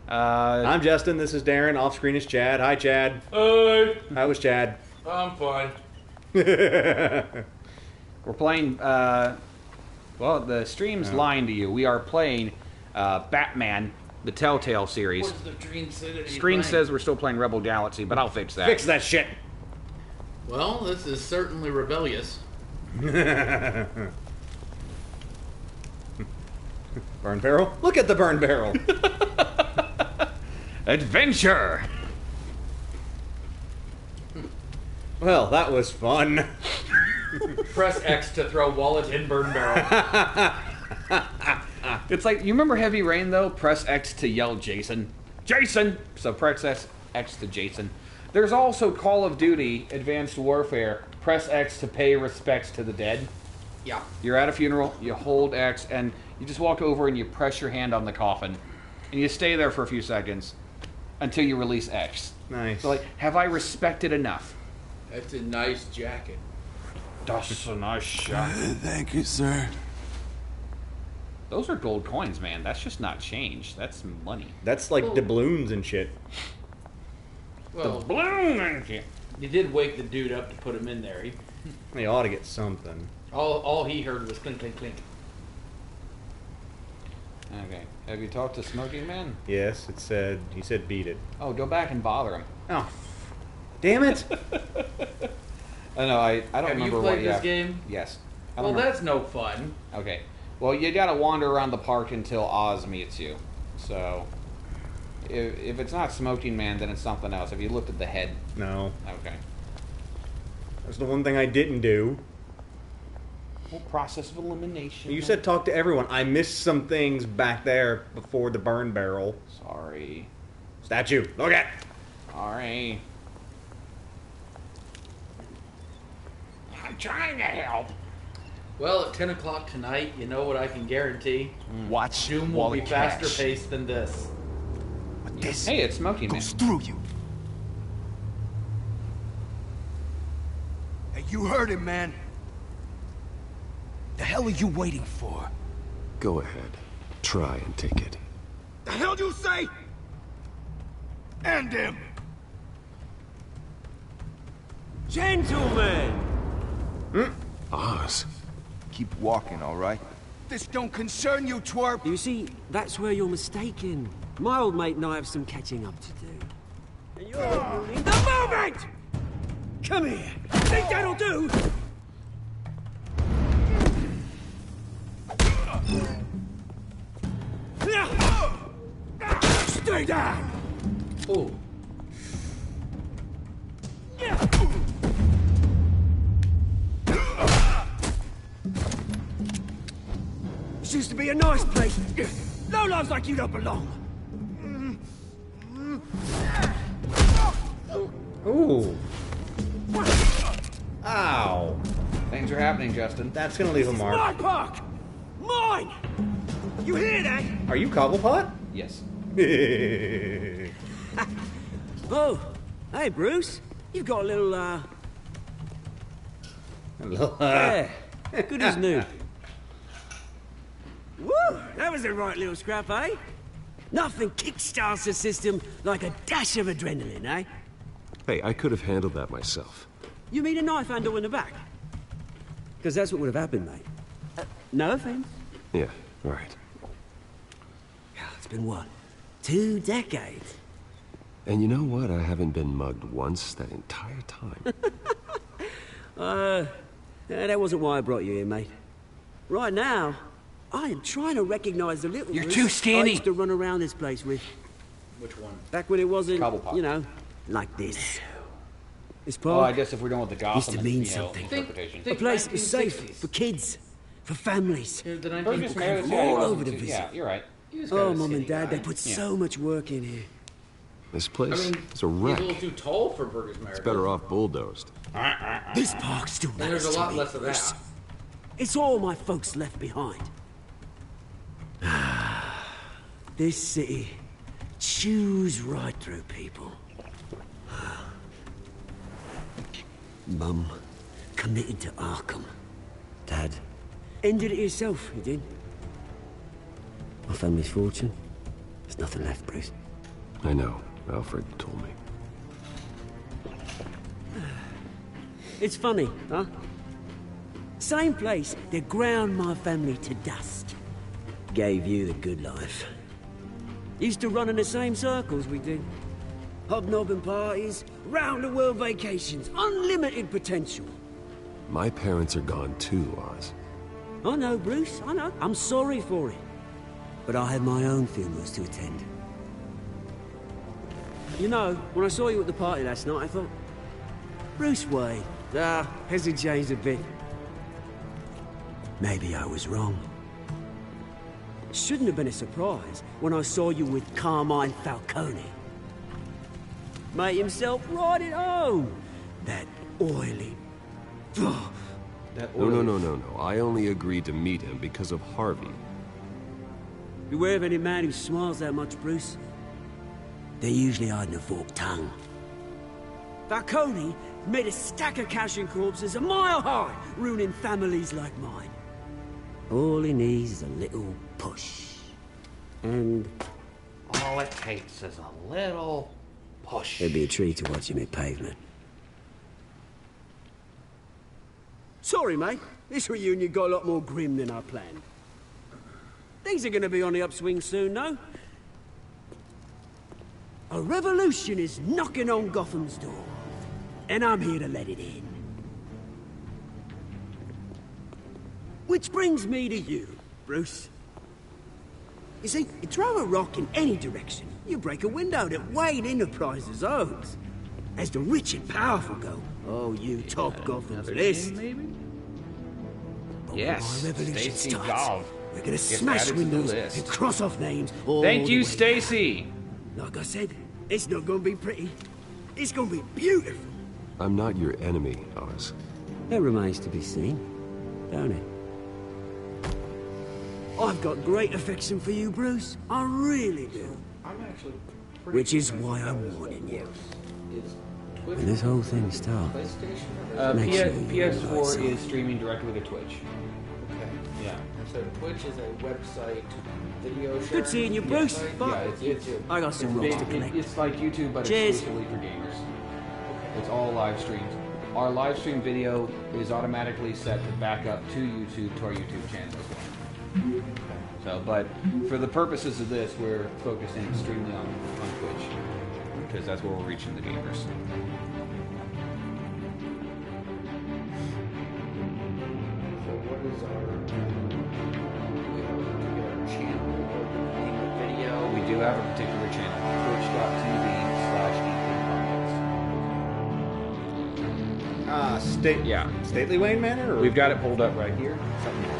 I'm Justin. This is Darren. Off screen is Chad. Hi, Chad. Hey. How was Chad? I'm fine. We're playing, well, the stream's lying to you. We are playing Batman, the Telltale series. What does the screen say that he's Screen playing? says we're still playing Rebel Galaxy, but I'll fix that. Fix that shit. Well, this is certainly rebellious. Burn barrel? Look at the burn barrel. Adventure! Well, that was fun. Press X to throw wallet in burn barrel. It's like, you remember Heavy Rain, though? Press X to yell Jason. Jason! So press X to Jason. There's also Call of Duty Advanced Warfare. Press X to pay respects to the dead. Yeah. You're at a funeral, you hold X, and you just walk over and you press your hand on the coffin. And you stay there for a few seconds until you release X. Nice. So like, have I respected enough? That's a nice jacket. That's a nice shot. Thank you, sir. Those are gold coins, man. That's just not change. That's money. That's like doubloons and shit. Well, Doubloon and shit. You did wake the dude up to put him in there. They ought to get something. All he heard was clink, clink, clink. Okay. Have you talked to Smoking Man? Yes, he said beat it. Oh, go back and bother him. Oh, damn it. I know, I don't Have remember you what played this game? Yes. Well, that's no fun. Okay. Well, you gotta wander around the park until Oz meets you. So, if it's not Smoking Man, then it's something else. Have you looked at the head? No. Okay. That's the one thing I didn't do. Well, process of elimination. You said talk to everyone. I missed some things back there before the burn barrel. Sorry. Statue. Look at. Sorry. I'm trying to help. Well, at 10 o'clock tonight, you know what I can guarantee? Watch Doom will be faster paced than this. But this Hey, it's Smoking Man. goes through you. Hey, you heard him, man. The hell are you waiting for? Go ahead. Try and take it. The hell you say? End him! Gentlemen! Oz. Keep walking, all right? This don't concern you, twerp! You see, that's where you're mistaken. My old mate and I have some catching up to do. And you're ruining the moment! Come here! Think that'll do? Stay down! Oh. This used to be a nice place. No lives like you don't belong. Ooh. Ow. Things are happening, Justin. That's gonna leave a My mark. park! Mine! You hear that? Are you Cobblepot? Yes. Oh, hey, Bruce. You've got a little, yeah, good as new. Woo! That was a right little scrap, eh? Nothing kickstarts the system like a dash of adrenaline, eh? Hey, I could have handled that myself. You mean a knife handle in the back? Because that's what would have happened, mate. No offense. Yeah, right. It's been what? 2 decades? And you know what? I haven't been mugged once that entire time. That wasn't why I brought you here, mate. Right now, I am trying to recognize the little You're Bruce too skinny. I used to run around this place with. Which one? Back when it wasn't, Cobblepot. you know, like this. This Well, park I guess if we're going with the used Gotham, to mean you know, something. interpretation. A place that was safe for kids, for families. Burgess People Meredith, come yeah, he all wasn't over to too- visit. Yeah, you're right. Oh, Mum and Dad, they put so much work in here. This place is a He's a wreck. little too tall for Burgess It's Meredith. better off bulldozed. This park still And matters there's a to lot me, less of Bruce. that. It's all my folks left behind. This city chews right through people. Mum committed to Arkham. Dad ended it yourself, you did. My family's fortune. There's nothing left, Bruce. I know. Alfred told me. It's funny, huh? Same place that ground my family to dust. Gave you the good life. Used to run in the same circles we did. Hobnobbing parties, round-the-world vacations, unlimited potential. My parents are gone too, Oz. I know, Bruce, I know. I'm sorry for it. But I had my own funerals to attend. You know, when I saw you at the party last night, I thought... Bruce Wayne. Has he changed a bit? Maybe I was wrong. Shouldn't have been a surprise when I saw you with Carmine Falcone. Made himself right at home. That oily... No. I only agreed to meet him because of Harvey. Beware of any man who smiles that much, Bruce. They're usually hiding a forked tongue. Falcone made a stack of cash and corpses a mile high, ruining families like mine. All he needs is a little push. And... all it takes is a little push. It'd be a treat to watch him hit pavement. Sorry, mate. This reunion got a lot more grim than I planned. Things are gonna be on the upswing soon, no? A revolution is knocking on Gotham's door. And I'm here to let it in. Which brings me to you, Bruce. You see, you throw a rock in any direction, you break a window that Wayne Enterprises owns. As the rich and powerful go, oh, you top Gotham's list. But Yes, when my revolution Stacy starts, Golf. we're gonna Gets smash added to the windows list. and cross off names all Thank the you, way. Stacy. Like I said, it's not gonna be pretty. It's gonna be beautiful. I'm not your enemy, Oz. That remains to be seen, don't it? I've got great affection for you, Bruce. I really do. I'm actually Which is why I'm warning you. When this whole thing starts, make sure you PS4 realize is streaming directly to Twitch. Okay. Yeah. And so Twitch is a website video show. Good seeing you, Bruce. Yeah, it's I got some rocks to collect. It's like YouTube, but Cheers. exclusively for gamers. It's all live streams. Our live stream video is automatically set to back up to YouTube, to our YouTube channel as well. So, but for the purposes of this, we're focusing extremely on Twitch, because that's where we're reaching the gamers. So what is our channel or name of video? We do have a particular channel, twitch.tv/geek. Yeah. Stately Wayne Manor? Or? We've got it pulled up right here. Something else.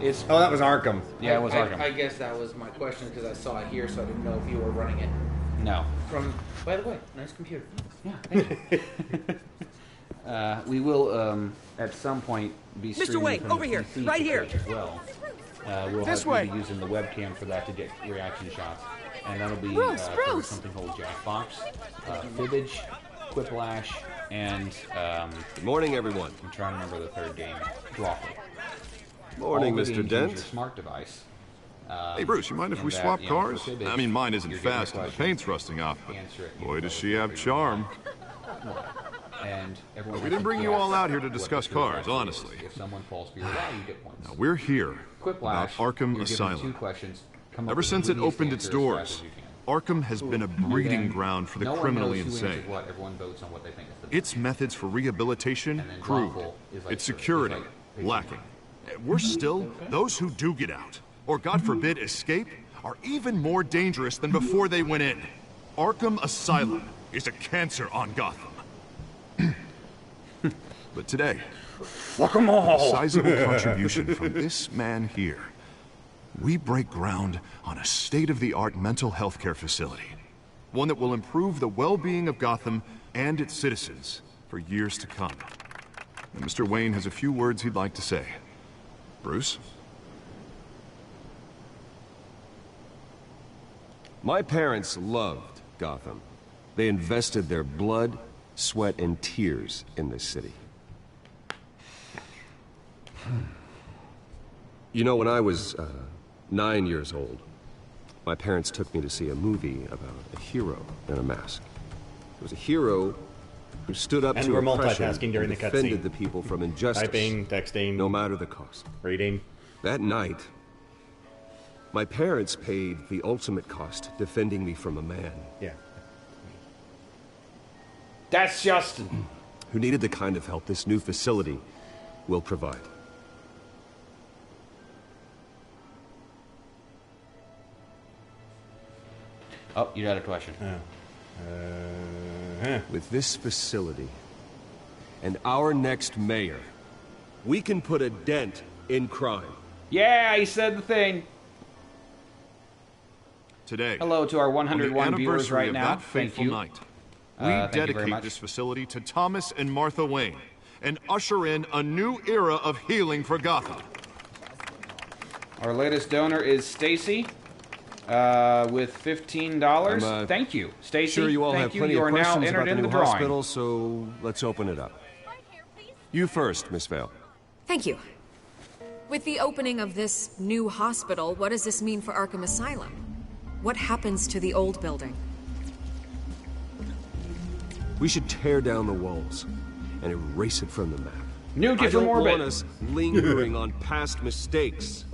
It's that was Arkham. Yeah, it was Arkham. I guess that was my question because I saw it here, so I didn't know if you were running it. No. By the way, nice computer. Yeah, thank you. We will at some point be Mr. streaming Wayne, from over the here, PC right to here. Twitch as well. We'll This have way. to be using the webcam for that to get reaction shots, and that'll be Bruce, for Bruce. something called Jackbox, Fibbage, Quiplash, and Good morning, everyone. I'm trying to remember the third game, Drawful. Morning, All the Mr. games use Dent. your smart device. Hey, Bruce, you mind if in we that, swap you know, cars? for Fibbage, I mean, mine isn't you're getting fast and the questions, paint's rusting off, but answer it, boy, you does know, she have charm. And everyone We has didn't to bring you guess all out here to what the discuss correct cars, answer is. honestly. If someone falls for your lie, you get points. Now, we're here Quiplash, about Arkham you're given Asylum. 2 questions. Come up Ever with the since it wittiest opened its answer as fast doors, as you can. Arkham has been a breeding ground for the criminally insane. What. Everyone votes on what they think is the Its methods for rehabilitation, crude. Its security, lacking. Worse still, those who do get out, or God forbid escape, are even more dangerous than before they went in. Arkham Asylum is a cancer on Gotham. But today, fuck 'em all. A sizable contribution from this man here. We break ground on a state-of-the-art mental health care facility. One that will improve the well-being of Gotham and its citizens for years to come. And Mr. Wayne has a few words he'd like to say. Bruce? My parents loved Gotham. They invested their blood, sweat, and tears in this city. You know, when I was 9 years old, my parents took me to see a movie about a hero in a mask. It was a hero who stood up and to we're oppression multitasking during and the cutscene. defended the people from injustice. Typing, texting, no matter the cost. Reading. That night, my parents paid the ultimate cost defending me from a man. Yeah. That's Justin. Who needed the kind of help this new facility will provide. Oh, you had a question. With this facility and our next mayor, we can put a dent in crime. Yeah, he said the thing. Today, hello to our 101 viewers right now. That fateful night, we thank you very dedicate much. this facility to Thomas and Martha Wayne and usher in a new era of healing for Gotham. Our latest donor is Stacy with $15. Thank you, Stacy. Sure, you all thank have you. plenty You of are now questions entered about in the the new drawing. hospital, so let's open it up. You first, Miss Vale. Thank you. With the opening of this new hospital, what does this mean for Arkham Asylum? What happens to the old building? We should tear down the walls and erase it from the map. Newt I from don't orbit. want us lingering on past mistakes.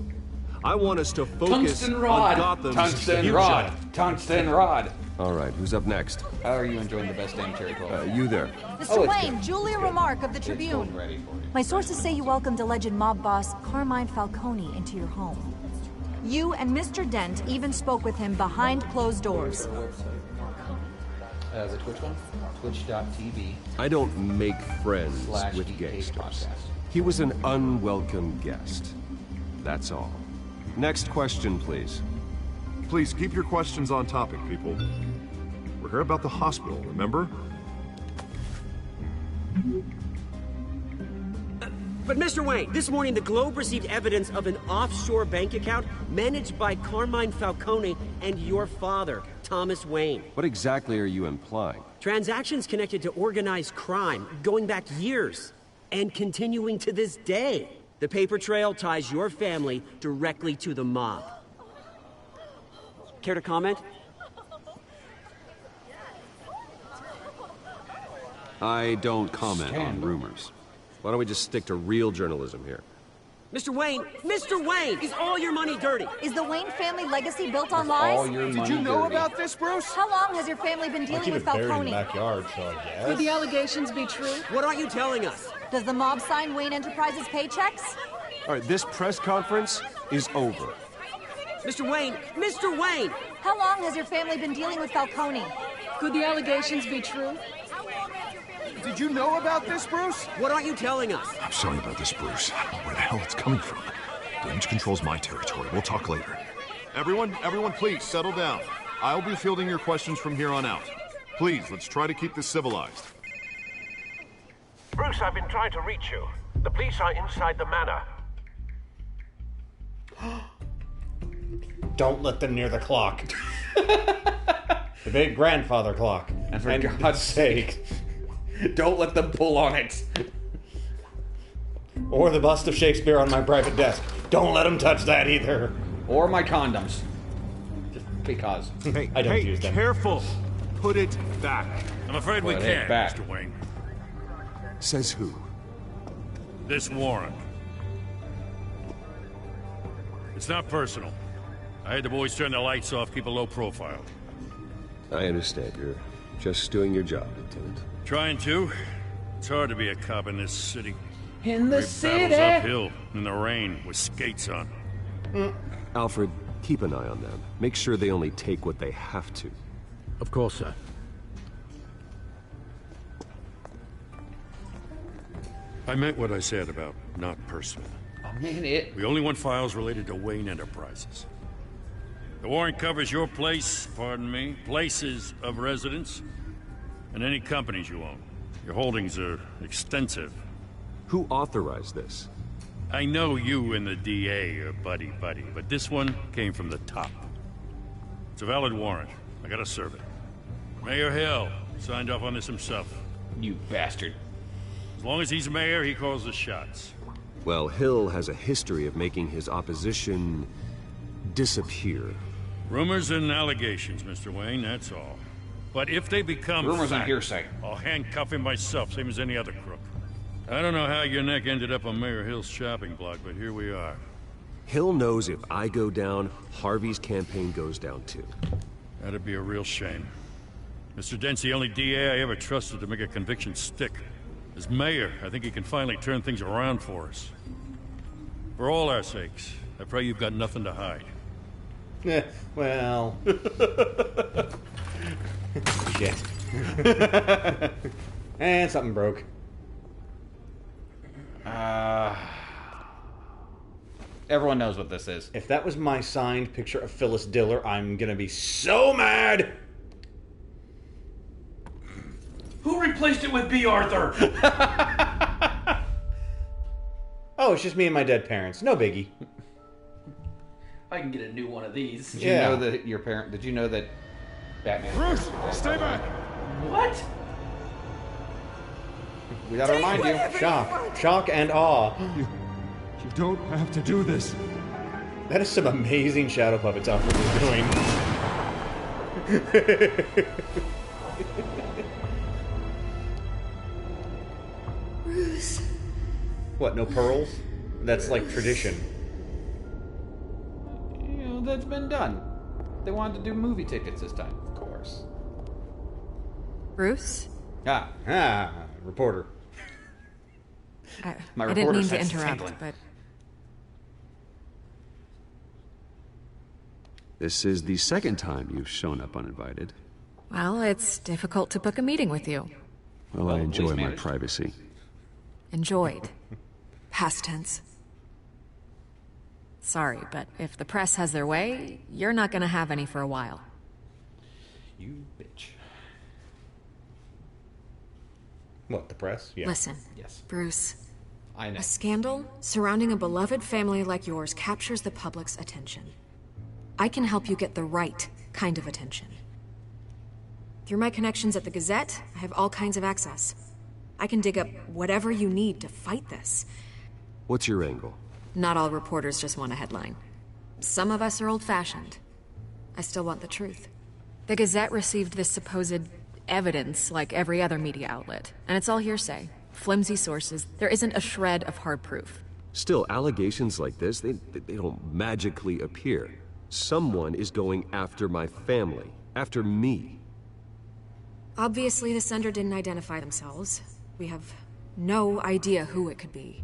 I want us to focus Tungsten rod. on Gotham's Tungsten future. rod. Tungsten rod. All right, who's up next? How are you enjoying the best damn cherry 12? You there. Mr. Wayne, Julia Remark of the Tribune. Ready for you. My sources say you welcomed alleged mob boss Carmine Falcone into your home. You and Mr. Dent even spoke with him behind closed doors. The Twitch one? Twitch.tv. I don't make friends with /Geek gangsters. podcast. He was an unwelcome guest. That's all. Next question, please. Please keep your questions on topic, people. We're here about the hospital, remember? But Mr. Wayne, this morning the Globe received evidence of an offshore bank account managed by Carmine Falcone and your father, Thomas Wayne. What exactly are you implying? Transactions connected to organized crime going back years and continuing to this day. The paper trail ties your family directly to the mob. Care to comment? I don't comment on rumors. Why don't we just stick to real journalism here? Mr. Wayne, is all your money dirty? Is the Wayne family legacy built on lies? Did you know about this, Bruce? How long has your family been dealing with Falcone? backyard, so I guess. Could the allegations be true? What aren't you telling us? Does the mob sign Wayne Enterprises paychecks? All right, this press conference is over. Mr. Wayne! How long has your family been dealing with Falcone? Could the allegations be true? Did you know about this, Bruce? What aren't you telling us? I'm sorry about this, Bruce. I don't know where the hell it's coming from. Damage control's my territory. We'll talk later. Everyone, please settle down. I'll be fielding your questions from here on out. Please, let's try to keep this civilized. Bruce, I've been trying to reach you. The police are inside the manor. Don't let them near the clock. The big grandfather clock. And for God's sake, don't let them pull on it. Or the bust of Shakespeare on my private desk. Don't let them touch that either. Or my condoms. Just because. Hey, I don't use them. Careful. Put it back. I'm afraid we Put it can't, back. Mr. Wayne. Says who? This warrant. It's not personal. I had the boys turn the lights off, keep a low profile. I understand. You're just doing your job, Lieutenant. Trying to. It's hard to be a cop in this city. In the city? Battles uphill, in the rain, with skates on. Alfred, keep an eye on them. Make sure they only take what they have to. Of course, sir. I meant what I said about not personal. I mean it. We only want files related to Wayne Enterprises. The warrant covers your place, pardon me, places of residence, and any companies you own. Your holdings are extensive. Who authorized this? I know you and the DA are buddy-buddy, but this one came from the top. It's a valid warrant. I gotta serve it. Mayor Hill signed off on this himself. You bastard. As long as he's mayor, he calls the shots. Well, Hill has a history of making his opposition disappear. Rumors and allegations, Mr. Wayne, that's all. But if they become rumors fact, and hearsay, I'll handcuff him myself, same as any other crook. I don't know how your neck ended up on Mayor Hill's chopping block, but here we are. Hill knows if I go down, Harvey's campaign goes down too. That'd be a real shame. Mr. Dent's the only DA I ever trusted to make a conviction stick. As mayor, I think he can finally turn things around for us. For all our sakes, I pray you've got nothing to hide. Well... Shit. And something broke. Everyone knows what this is. If that was my signed picture of Phyllis Diller, I'm gonna be so mad! Who replaced it with B. Arthur? Oh, it's just me and my dead parents. No biggie. I can get a new one of these. Did you know that your parent? Did you know that Batman? Bruce, stay back. What? We gotta remind you. Shock and awe. You don't have to do this. That is some amazing shadow puppets Alfred is doing. Bruce. What, no pearls? That's like tradition. You know, that's been done. They wanted to do movie tickets this time, of course. Bruce? Reporter. I didn't mean to interrupt, but... This is the second time you've shown up uninvited. Well, it's difficult to book a meeting with you. Well, I enjoy my privacy. Enjoyed. Past tense. Sorry, but if the press has their way, you're not gonna have any for a while. You bitch. What, the press? Yeah. Listen, yes. Bruce. I know. A scandal surrounding a beloved family like yours captures the public's attention. I can help you get the right kind of attention. Through my connections at the Gazette, I have all kinds of access. I can dig up whatever you need to fight this. What's your angle? Not all reporters just want a headline. Some of us are old-fashioned. I still want the truth. The Gazette received this supposed evidence like every other media outlet, and it's all hearsay. Flimsy sources. There isn't a shred of hard proof. Still, allegations like this, they don't magically appear. Someone is going after my family. After me. Obviously, the sender didn't identify themselves. We have no idea who it could be.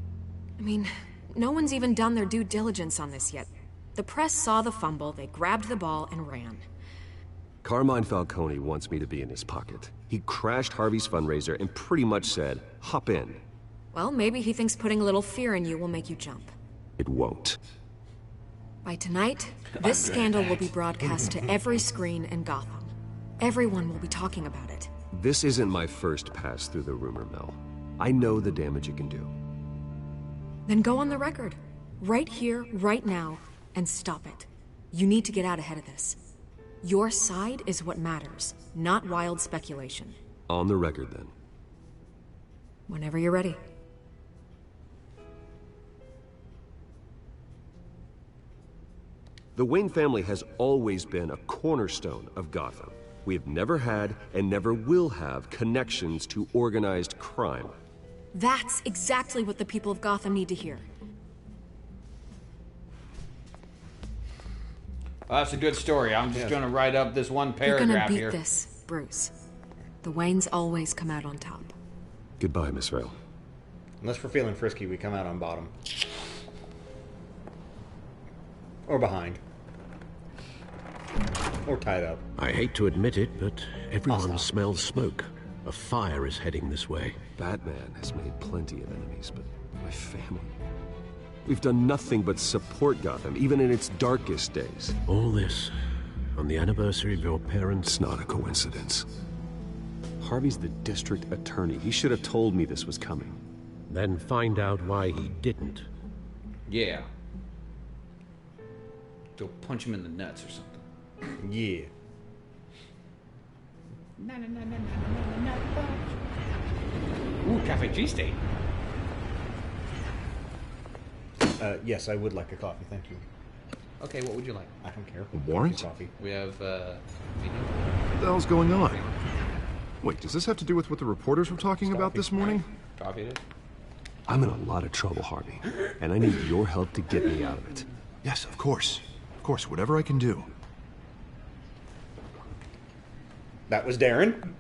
I mean, no one's even done their due diligence on this yet. The press saw the fumble, they grabbed the ball and ran. Carmine Falcone wants me to be in his pocket. He crashed Harvey's fundraiser and pretty much said, hop in. Well, maybe he thinks putting a little fear in you will make you jump. It won't. By tonight, this scandal will be broadcast to every screen in Gotham. Everyone will be talking about it. This isn't my first pass through the rumor mill. I know the damage it can do. Then go on the record. Right here, right now, and stop it. You need to get out ahead of this. Your side is what matters, not wild speculation. On the record, then. Whenever you're ready. The Wayne family has always been a cornerstone of Gotham. We have never had and never will have connections to organized crime. That's exactly what the people of Gotham need to hear. Well, that's a good story. I'm just going to write up this one You're gonna paragraph beat here. this, Bruce. The Waynes always come out on top. Goodbye, Miss Vale. Unless we're feeling frisky, we come out on bottom. Or behind. Or tied up. I hate to admit it, but everyone smells smoke. A fire is heading this way. Batman has made plenty of enemies, but my family... We've done nothing but support Gotham, even in its darkest days. All this on the anniversary of your parents'... It's not a coincidence. Harvey's the district attorney. He should have told me this was coming. Then find out why he didn't. Yeah. Go punch him in the nuts or something. Yeah. Ooh, Cafe G-State. Yes, I would like a coffee, thank you. Okay, what would you like? I don't care. A warrant? Coffee. We have, What the hell's going on? Wait, does this have to do with what the reporters were talking about this morning? Coffee it is. I'm in a lot of trouble, Harvey, and I need your help to get me out of it. Yes, of course. Of course, whatever I can do. That was Darren.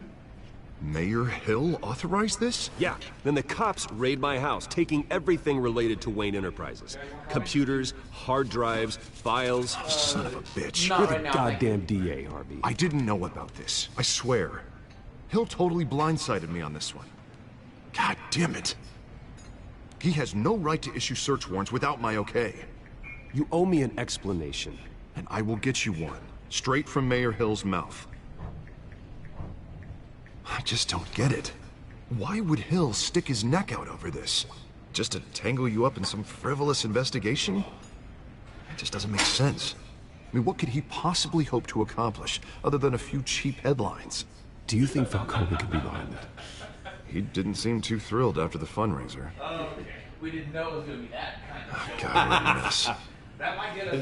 Mayor Hill authorized this? Yeah, then the cops raid my house, taking everything related to Wayne Enterprises. Computers, hard drives, files. Son of a bitch. You're the goddamn DA, Harvey. I didn't know about this. I swear. Hill totally blindsided me on this one. God damn it. He has no right to issue search warrants without my okay. You owe me an explanation. And I will get you one, straight from Mayor Hill's mouth. I just don't get it. Why would Hill stick his neck out over this? Just to tangle you up in some frivolous investigation? It just doesn't make sense. I mean, what could he possibly hope to accomplish other than a few cheap headlines? Do you think Falcone could be behind it? He didn't seem too thrilled after the fundraiser. Okay. We didn't know it was going to be that kind of God, what a mess.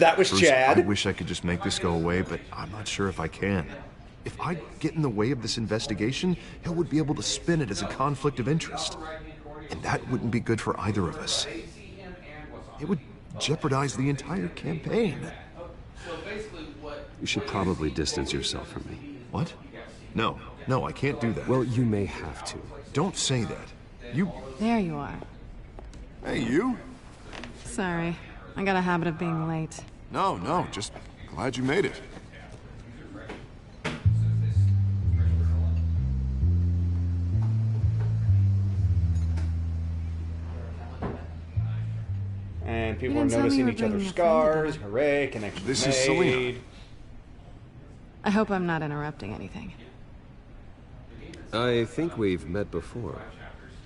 That was Bruce, Chad. I wish I could just make this go away, but I'm not sure if I can. If I get in the way of this investigation, Hill would be able to spin it as a conflict of interest. And that wouldn't be good for either of us. It would jeopardize the entire campaign. You should probably distance yourself from me. What? No, I can't do that. Well, you may have to. Don't say that. You... There you are. Hey, you? Sorry. I got a habit of being late. No, just glad you made it. And people You are didn't tell me you noticing were each other's bringing a scars. friend Hooray, connections This made. is Selena. I hope I'm not interrupting anything. I think we've met before.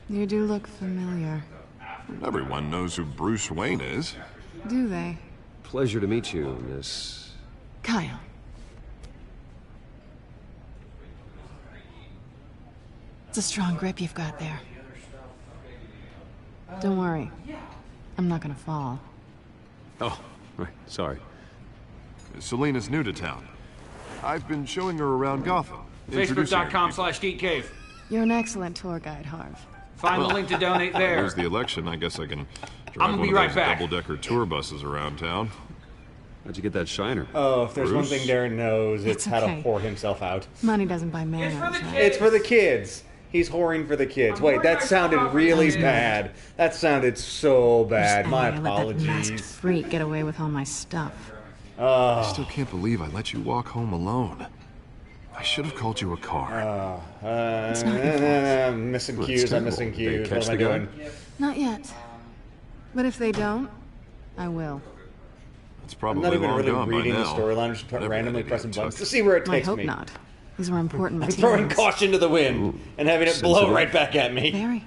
You do look familiar. Everyone knows who Bruce Wayne is. Do they? Pleasure to meet you, Miss... Kyle. It's a strong grip you've got there. Don't worry. I'm not gonna fall. Oh, right, sorry. Selena's new to town. I've been showing her around Gotham. Facebook.com/GeekCave. You're an excellent tour guide, Harv. Find the link to donate there. There's the election. I guess I can drive I'm gonna one be of right those back. double-decker tour buses around town. How'd you get that shiner? Oh, if there's one Bruce? thing Darren knows, it's how to okay. whore himself out. Money doesn't buy manners, right? It's for the kids. He's whoring for the kids. Wait, that sounded really bad. That sounded so bad. My I let that masked apologies. freak get away with all my stuff. I still can't believe I let you walk home alone. I should have called you a car. It's not your fault. I'm missing Well, cues. it's I'm missing terrible. They cues. catch What am I the guy? doing? Not yet. But if they don't, I will. It's I'm probably not even long really gone by reading the now. storyline. I'm just Never randomly had any pressing touch. buttons to see where it I takes hope me. not. These were important I'm materials. throwing caution to the wind and having it blow sensitive. right back at me. Very.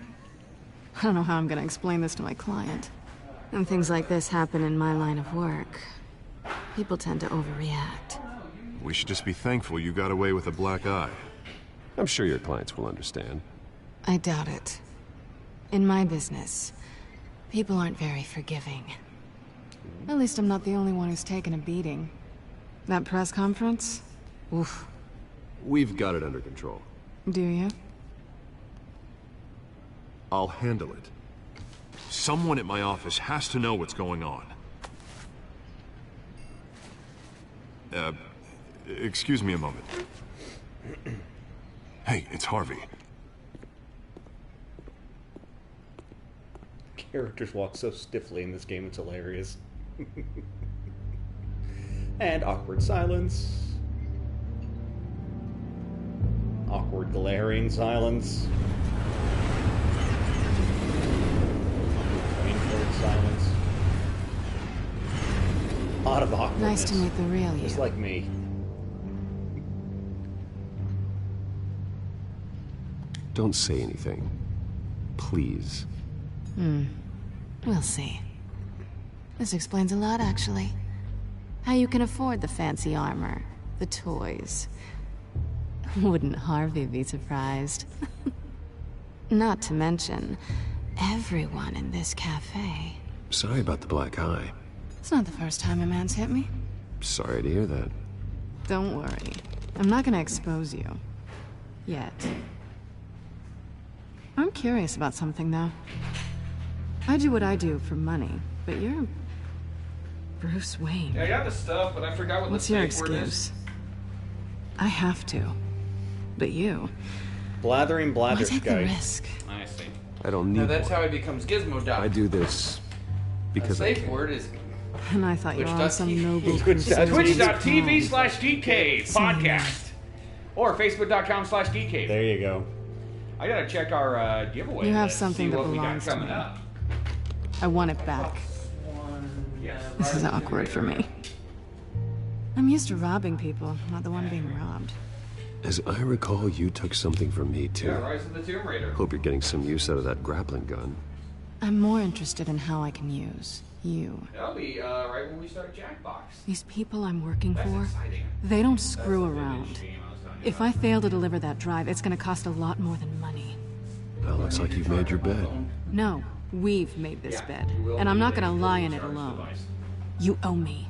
I don't know how I'm going to explain this to my client. When things like this happen in my line of work, people tend to overreact. We should just be thankful you got away with a black eye. I'm sure your clients will understand. I doubt it. In my business, people aren't very forgiving. At least I'm not the only one who's taken a beating. That press conference? Oof. We've got it under control. Do you? I'll handle it. Someone at my office has to know what's going on. Excuse me a moment. Hey, it's Harvey. Characters walk so stiffly in this game, it's hilarious. And awkward silence. Awkward glaring silence. Awkward silence. A lot of awkwardness. Nice to meet the real you. Just like me. Don't say anything. Please. We'll see. This explains a lot, actually. How you can afford the fancy armor, the toys. Wouldn't Harvey be surprised? Not to mention, everyone in this cafe. Sorry about the black eye. It's not the first time a man's hit me. Sorry to hear that. Don't worry. I'm not gonna expose you. Yet. I'm curious about something, though. I do what I do for money, but you're... Bruce Wayne. Yeah, I got the stuff, but I forgot what What's the your safe word is. excuse? I have to. But you... Blathering Why blather take the guy. risk? I see. I don't need Now that's one. how he becomes Gizmo Doc. I do this because The I safe can. word is And I thought you were on some noble... Twitch.tv/geekcave podcast. Or Facebook.com/geekcave. There you go. I gotta check our giveaway. You have list, something see that what we got belongs to coming me. up. I want it back. This is awkward for me. I'm used to robbing people, not the one being robbed. As I recall, you took something from me too. Yeah, Rise of the Tomb Raider. Hope you're getting some use out of that grappling gun. I'm more interested in how I can use you. That'll be right when we start Jackbox. These people I'm working for, they don't screw around. If I fail to deliver that drive, it's gonna cost a lot more than money. Well, looks like you've made your bed. No, we've made this bed, and I'm not gonna lie in it alone. You owe me.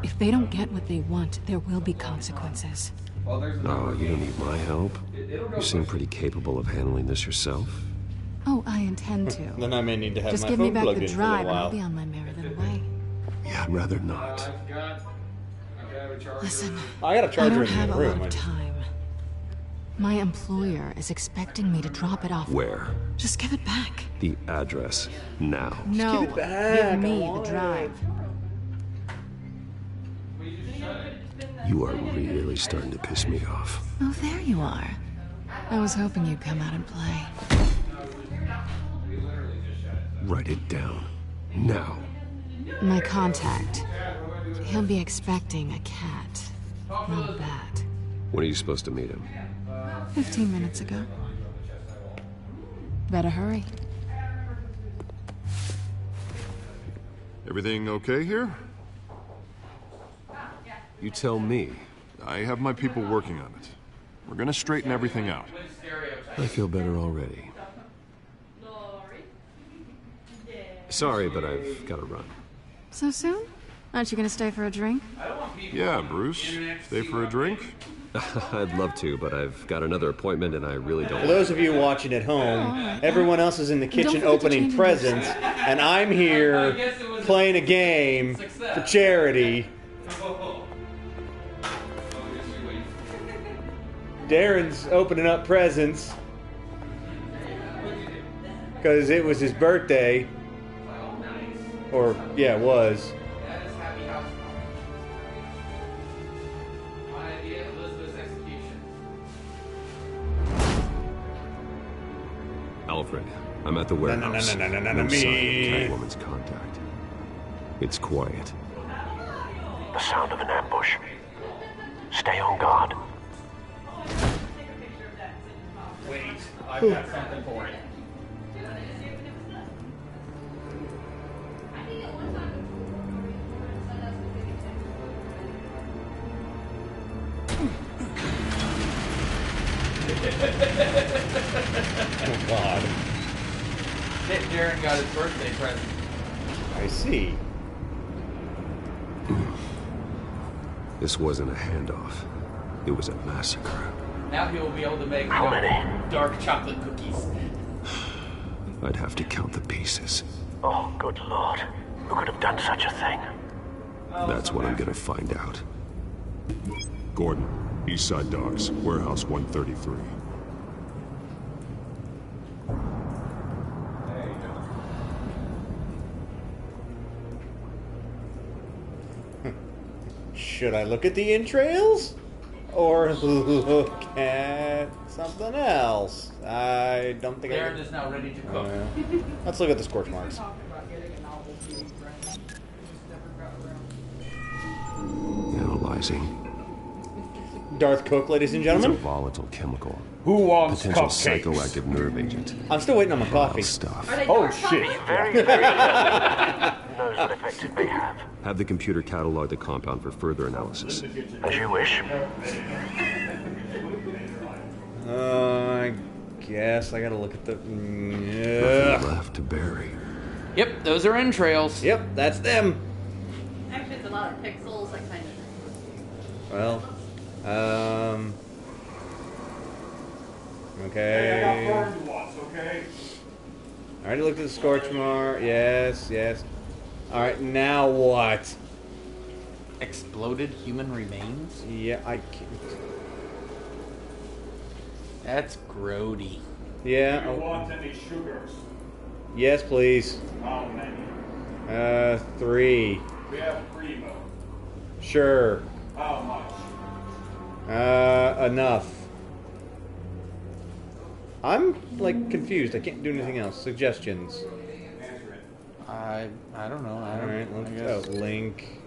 If they don't get what they want, there will be consequences. No, you don't need my help. You seem pretty capable of handling this yourself. Oh, I intend to. Then I may need to have Just my give me phone back plugged the in for a drive, little and I'll while. be on my merry little way. Yeah, I'd rather not. Listen, I got a charger don't in the have a room. lot of time. My employer is expecting me to drop it off. Where? Just give it back. The address. Now. No, give it back, give me I want the it. drive. You are really starting to piss me off. Oh, there you are. I was hoping you'd come out and play. Write it down. Now. My contact. He'll be expecting a cat, not a bat. When are you supposed to meet him? 15 minutes ago. Better hurry. Everything okay here? You tell me. I have my people working on it. We're gonna straighten everything out. I feel better already. Sorry, but I've got to run. So soon? Aren't you gonna stay for a drink? Yeah, Bruce. Stay for a drink? I'd love to, but I've got another appointment and I really don't. For those of you watching at home, everyone else is in the kitchen opening presents, and I'm here playing a game for charity. Darren's opening up presents because it was his birthday. Or, yeah, it was. That is Happy House. My idea, Elizabeth's execution. Alfred, I'm at the warehouse. No, sign of me. Catwoman's contact. It's quiet. The sound of an ambush. Stay on guard. Wait, I've got something for it. Oh, God. Darren got his birthday present. I see. This wasn't a handoff. It was a massacre. Now he will be able to make How many? dark chocolate cookies. I'd have to count the pieces. Oh, good lord. Who could have done such a thing? That's what I'm gonna find out. Gordon, Eastside Docks, Warehouse 133. Should I look at the entrails? Or look at something else? I don't think Darren is now ready to cook. Let's look at the scorch marks. Analyzing. Darth Cook, ladies and It's a gentlemen. volatile chemical. Who wants Potential cupcakes? psychoactive nerve agent. I'm still waiting on my coffee. Stuff. Oh, shit. Very, very knows what effect it may have. Have the computer catalog the compound for further analysis. As you wish. I guess I gotta look at the... Nothing left to bury. Yep, those are entrails. Yep, that's them. Actually, it's a lot of pixels. I kind of. Well, okay. Hey, I got burned once, okay? I already looked at the scorch mark. Yes, yes. Alright, now what? Exploded human remains? Yeah, I can't. That's grody. Yeah. Do you want any sugars? Yes, please. How many? 3. We have primo. Sure. How much? Enough. I'm, like, confused. I can't do anything else. Suggestions. I don't know. Alright, let's link.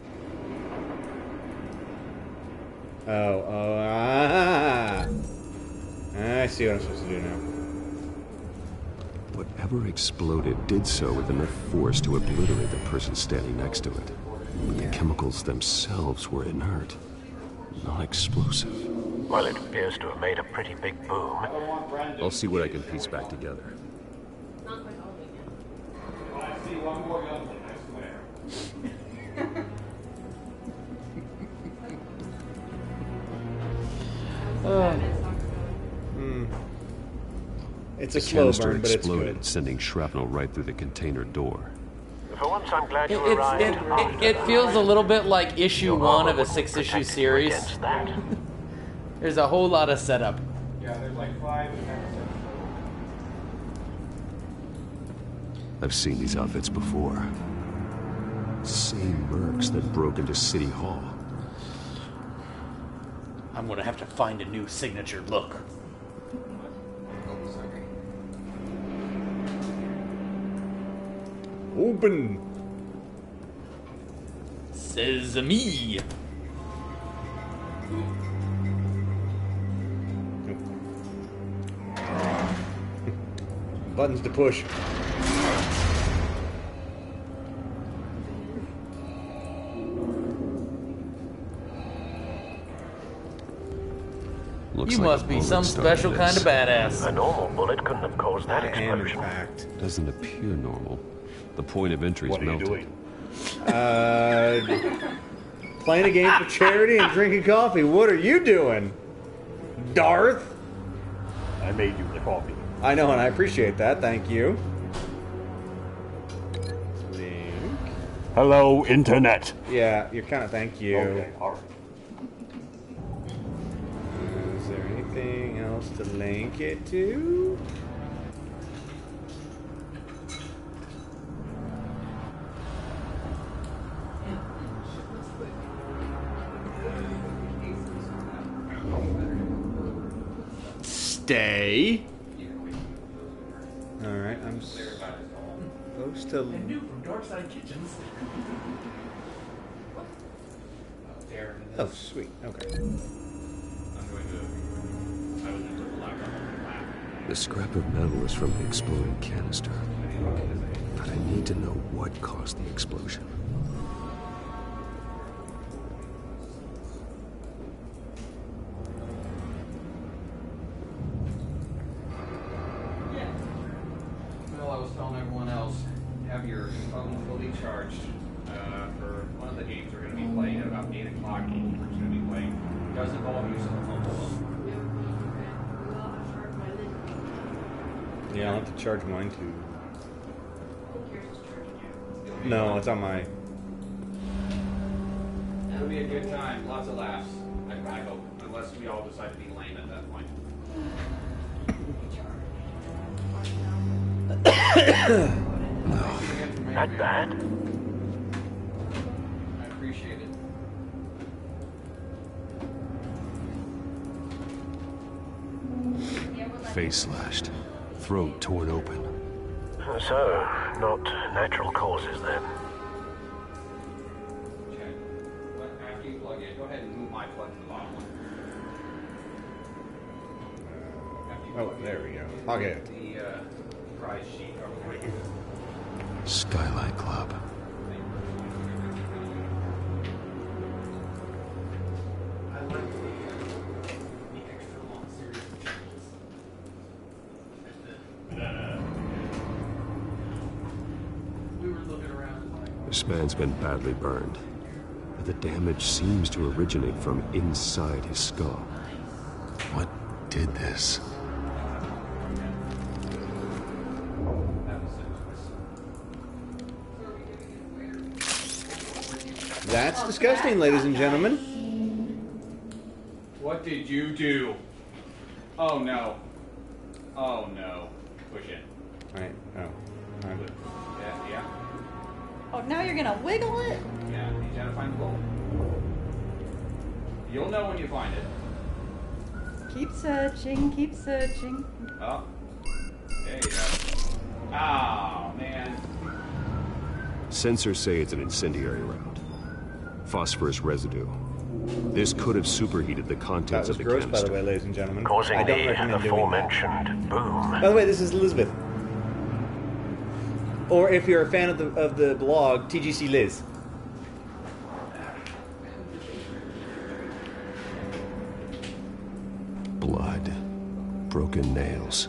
I see what I'm supposed to do now. Whatever exploded did so with enough force to obliterate the person standing next to it. But the chemicals themselves were inert, non-explosive. Well, it appears to have made a pretty big boom. I'll see what I can piece back together. I see one more youngling, I swear. It's The a slow canister burn, but it's exploded, good. sending shrapnel right through the container door. For once, I'm glad you arrived. It feels a little bit like issue 1 of a 6-issue series. Against that. There's a whole lot of setup. Yeah, there's like 5 and that's it. I've seen these outfits before. Same mercs that broke into City Hall. I'm gonna have to find a new signature look. Open. Sesame. Buttons to push. Looks You like must a be bullet some started special kind of this. badass. A normal bullet couldn't have caused that I am, in explosion. fact. Doesn't appear normal. The point of entry is What are you melted. doing? Playing a game for charity and drinking coffee. What are you doing, Darth? I made you the coffee. I know, and I appreciate that. Thank you. Link. Hello, Internet. Yeah, you're kind of. Thank you. Okay, alright. Is there anything else to link it to? Stay. Alright, I'm supposed to. New from Darkside Kitchens. Oh, sweet. Okay. The scrap of metal is from the exploding canister. But I need to know what caused the explosion. Well, I was telling everyone else, have your phone fully charged for one of the games we're going to be playing at about 8 o'clock. We're going to be playing. It does involve use of the phone. Yeah, I'll have to charge mine too. No, it's on my. It'll be a good time. Lots of laughs. I hope. Unless we all decide to be lame at that point. Not bad. I appreciate it. Face slashed, throat torn open. So, not natural causes then. Check. After you plug in, go ahead and move my plug to the bottom one. Oh, there we go. Okay. The prize sheet over there. Skylight Club. I like the extra long series of channels. We were looking around like... This man's been badly burned, but the damage seems to originate from inside his skull. What did this? That's disgusting, ladies and gentlemen. What did you do? Oh no. Oh no. Push in. Right. Oh. Right. Yeah. Oh, now you're gonna wiggle it? Yeah, you gotta find the goal. You'll know when you find it. Keep searching, keep searching. Oh. There you go. Oh, man. Sensors say it's an incendiary round. Phosphorus residue. This could have superheated the contents That was of the gross, canister. by the way, ladies and gentlemen. Causing I don't the recommend doing that. aforementioned boom. By the way, this is Elizabeth. Or if you're a fan of the blog, TGC Liz. Blood, broken nails,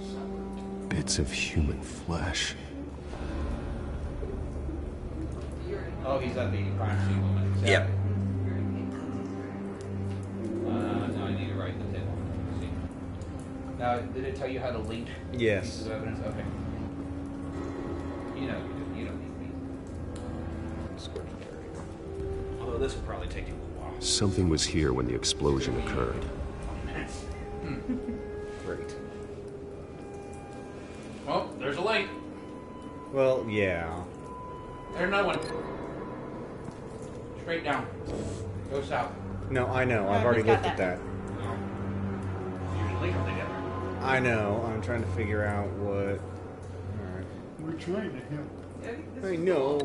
bits of human flesh. Oh, he's at the crime scene woman. Yep. No, I need to write the tip. See. Now, did it tell you how to link Yes. pieces of evidence? Okay. You know, you don't need me. Although this will probably take you a little while. Something was here when the explosion occurred. Great. Well, there's a link. Well, yeah. There's another one. Straight down. Go south. No, I know. I've already looked at that. No. You can link them together. I know. I'm trying to figure out what. Alright. We're trying to help. I know.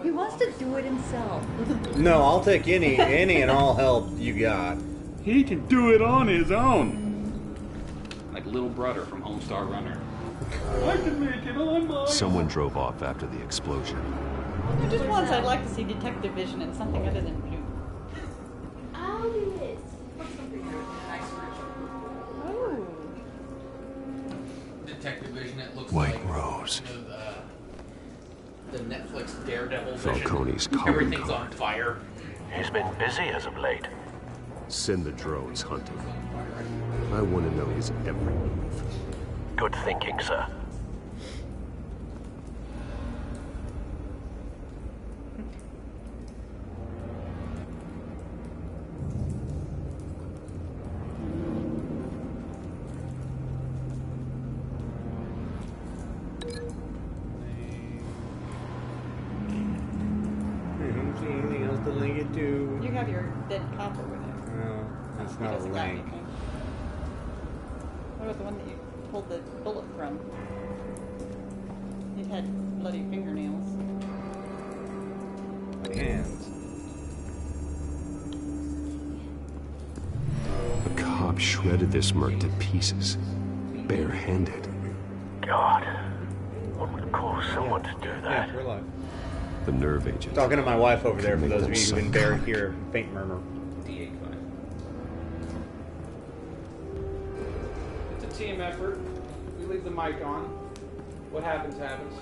He wants to do it himself. No, I'll take any and all help you got. He can do it on his own. Like Little Brother from Homestar Runner. I can make it on my Someone drove off after the explosion. Just once I'd like to see detective vision in something other than blue. I'll do this. Oh. Detective vision, it looks White like Rose. the Netflix Daredevil vision. Falcone's calling Everything's card. on fire. He's been busy as of late. Send the drones hunting. I want to know his every move. Good thinking, sir. I don't see anything else to link it to. You have your dead cop over there. No, that's He not a doesn't got link. anything. What about the one that you pulled the bullet from? It had bloody fingernails. My hands. A cop shredded this merc to pieces, barehanded. God, what would cause someone to do that? Yeah, we're live. The nerve agent. Talking to my wife over there, for Could those of make you them who've been buried psychotic. here, faint murmur. D85. It's a team effort. We leave the mic on. What happens, happens.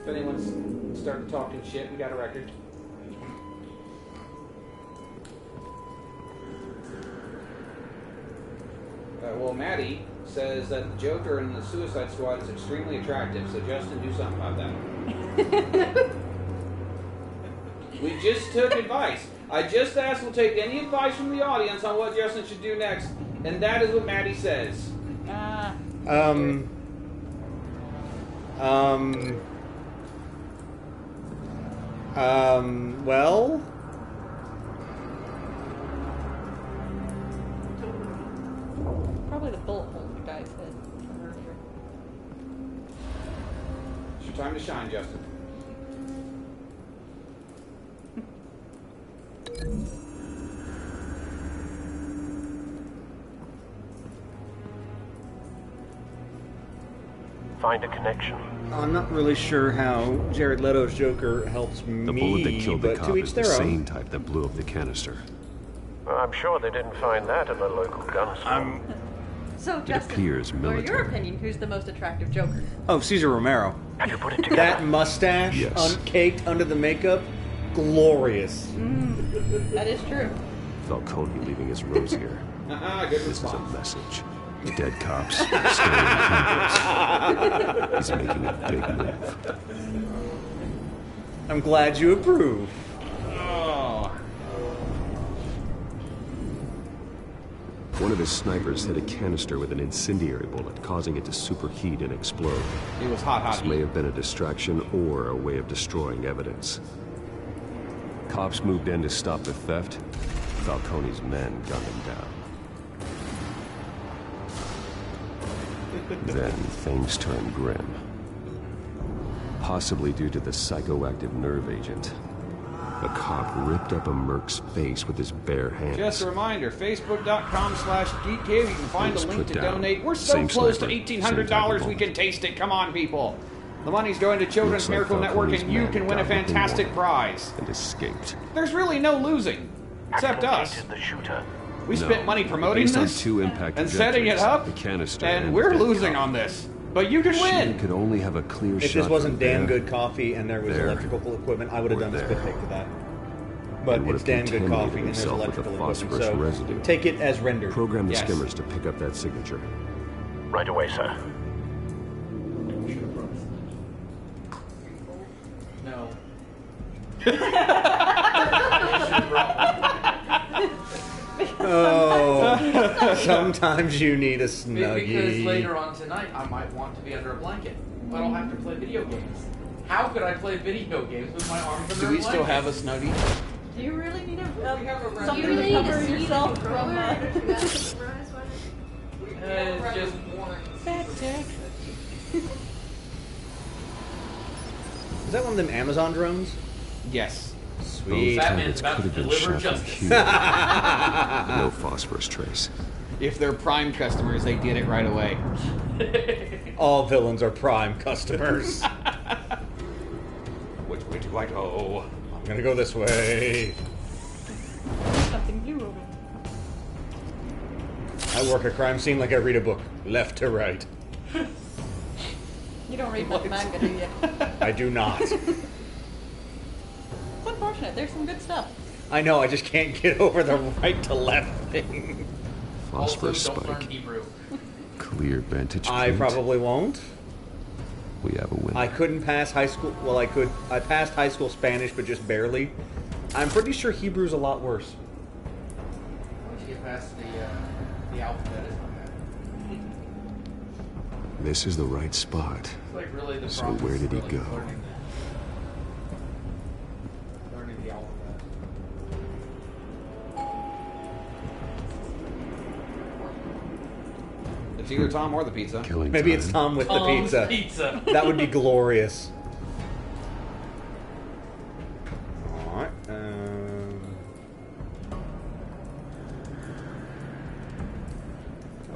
If anyone's started talking shit, we got a record. Well, Maddie says that the Joker in the Suicide Squad is extremely attractive, so Justin, do something about that. We just took advice. I just asked we'll take any advice from the audience on what Justin should do next, and that is what Maddie says. Well... Probably the bullet hole in the guy's head from earlier. It's your time to shine, Justin. Find a connection. I'm not really sure how Jared Leto's Joker helps me, The bullet that killed the but cop to each is the their same own. type that blew up the canister. Well, I'm sure they didn't find that at the local gun store. So, It Justin, appears for your military. opinion, who's the most attractive Joker? Oh, Cesar Romero. Have you put it together? That mustache, Yes. caked under the makeup, glorious. That is true. Falcone leaving his rose here. Good This is a response. message. Dead cops stealing cameras. He's making a big move. I'm glad you approve. Oh. One of his snipers hit a canister with an incendiary bullet, causing it to superheat and explode. It was hot. This may have been a distraction or a way of destroying evidence. Cops moved in to stop the theft. Falcone's men gunned him down. Then things turned grim. Possibly due to the psychoactive nerve agent. A cop ripped up a merc's face with his bare hands. Just a reminder, facebook.com/geekcave. You can find a Things link put to down. donate. We're so Same close sniper, to $1,800 same type of we can taste it. Come on, people. The money's going to Children's Looks like Miracle Network, Falcone's and you men can win a got what they fantastic wanted prize. and escaped. There's really no losing, except us. The shooter. We No. spent money promoting Based on this two impact and setting it trajectories, up, the canister and the we're dead losing cop. on this. But you can She win. could only have a clear If shot. this wasn't from damn there, good coffee and there was there, electrical equipment, I would have or done a spit there. take to that. But and would it's have damn good contaminated coffee and there's himself with electrical the equipment, phosphorus so residue. take it as rendered. Program the Yes. skimmers to pick up that signature. Right away, sir. No. Oh, sometimes you need a snuggie. Because later on tonight, I might want to be under a blanket, but I'll have to play video games. How could I play video games with my arms under Do a we blanket? still have a snuggie? Do you really need something really to need cover to see yourself the from It's just Fat Jack. Is that one of them Amazon drones? Yes. Sweet. Both targets could have been shot from here. No phosphorus trace. If they're Prime customers, they get it right away. All villains are Prime customers. Which way do I go? I'm gonna go this way. Something blue over there. I work a crime scene like I read a book, left to right. You don't read much manga, do you? I do not. It's unfortunate. There's some good stuff. I know, I just can't get over the right to left thing. Phosphorus also don't learn spike. Hebrew. Clear vantage I point. probably won't. We have a winner. I couldn't pass high school. Well, I could. I passed high school Spanish, but just barely. I'm pretty sure Hebrew's a lot worse. Once you get past the alphabet, it's not bad. This is the right spot. It's like really the So problem where is did he really go? Learning the alphabet. It's either Tom or the pizza. Killing Maybe time. it's Tom with Tom's the pizza. That would be glorious. Alright.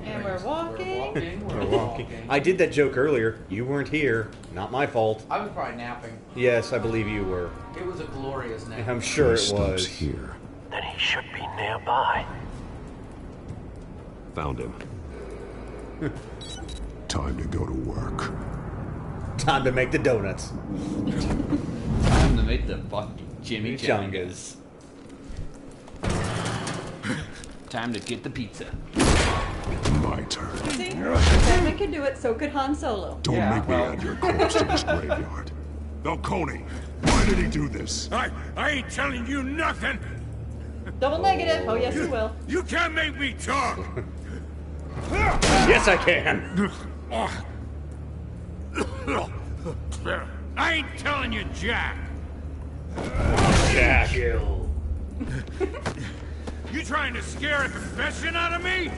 And we're walking. We're walking. I did that joke earlier. You weren't here. Not my fault. I was probably napping. Yes, I believe you were. It was a glorious nap. I'm sure it Stops was. here. Then he should be nearby. Found him. Time to go to work. Time to make the donuts. Time to make the fucking Jimmy Chungas. Time to get the pizza. My turn. See? Batman could do it, so could Han Solo. Don't make me add your corpse to this graveyard. Falcone, why did he do this? I ain't telling you nothing. Double negative. Oh, yes, you will. You can't make me talk! Yes, I can. I ain't telling you, Jack. Jack. You trying to scare a confession out of me?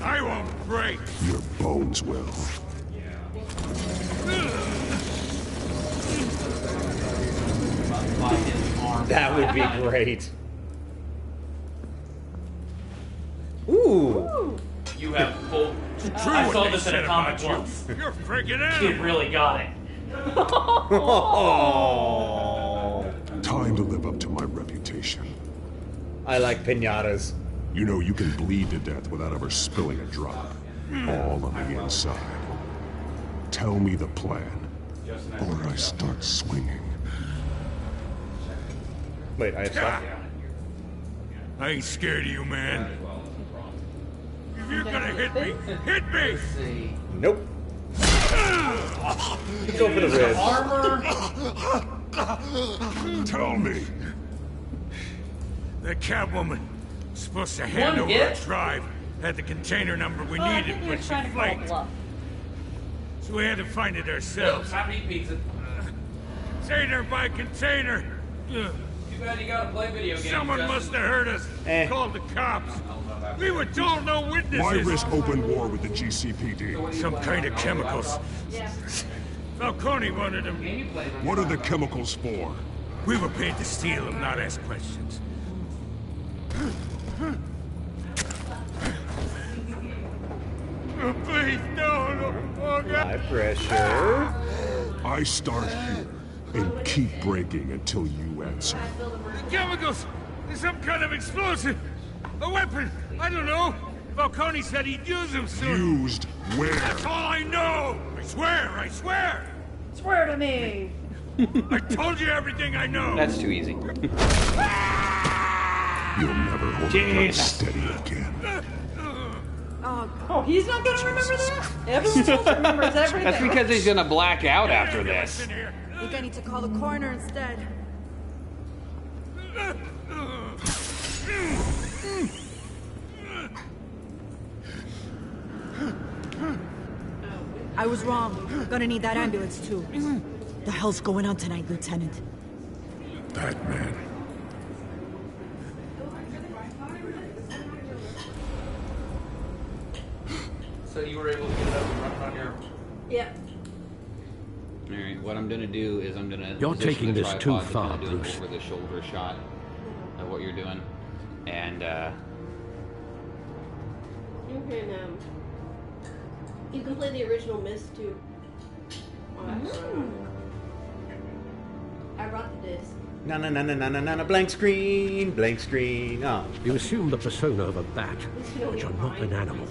I won't break. Your bones will. That would be great. Ooh. You have full. True I what saw they this in said a comic about you. once. You're a freaking animal. Kid really got it. Time to live up to my reputation. I like pinatas. You know you can bleed to death without ever spilling a drop. All on the inside. Tell me the plan, or I start swinging. Wait, I have stuff? I ain't scared of you, man. If you're gonna hit me, hit me! Nope. Go for the ribs. Tell me. The Catwoman was supposed to hand over a drive. Had the container number we needed, but she flaked. So we had to find it ourselves. How many pizza? Container by container. Too bad you gotta play video games. Someone must have heard us. Called the cops. We were told no witnesses. Why risk open war with the GCPD? Some kind of chemicals. Falcone wanted them. What are the chemicals for? We were paid to steal them, not ask questions. Oh, please, no. Oh, God. High pressure. I start here and keep breaking until you answer. The chemicals! There's some kind of explosive! A weapon! I don't know! Falcone said he'd use them soon. Used where? That's all I know! I swear! Swear to me. I told you everything I know! That's too easy. You'll never hold a gun steady again. Oh, he's not gonna remember that? Everyone else remembers everything. That's because he's gonna black out after this. I think I need to call the coroner instead. I was wrong. Gonna need that ambulance too. The hell's going on tonight, Lieutenant? Batman. So you were able to get it up and run on your... Yeah. All right, what I'm gonna do is I'm gonna. You're position taking the this tripod too to far, kinda do an Bruce. over-the-shoulder shot of what you're doing, and You can play the original Mist too. I brought the disc. Na blank screen, blank screen. Oh, You assume the persona of a bat, but you're not an animal.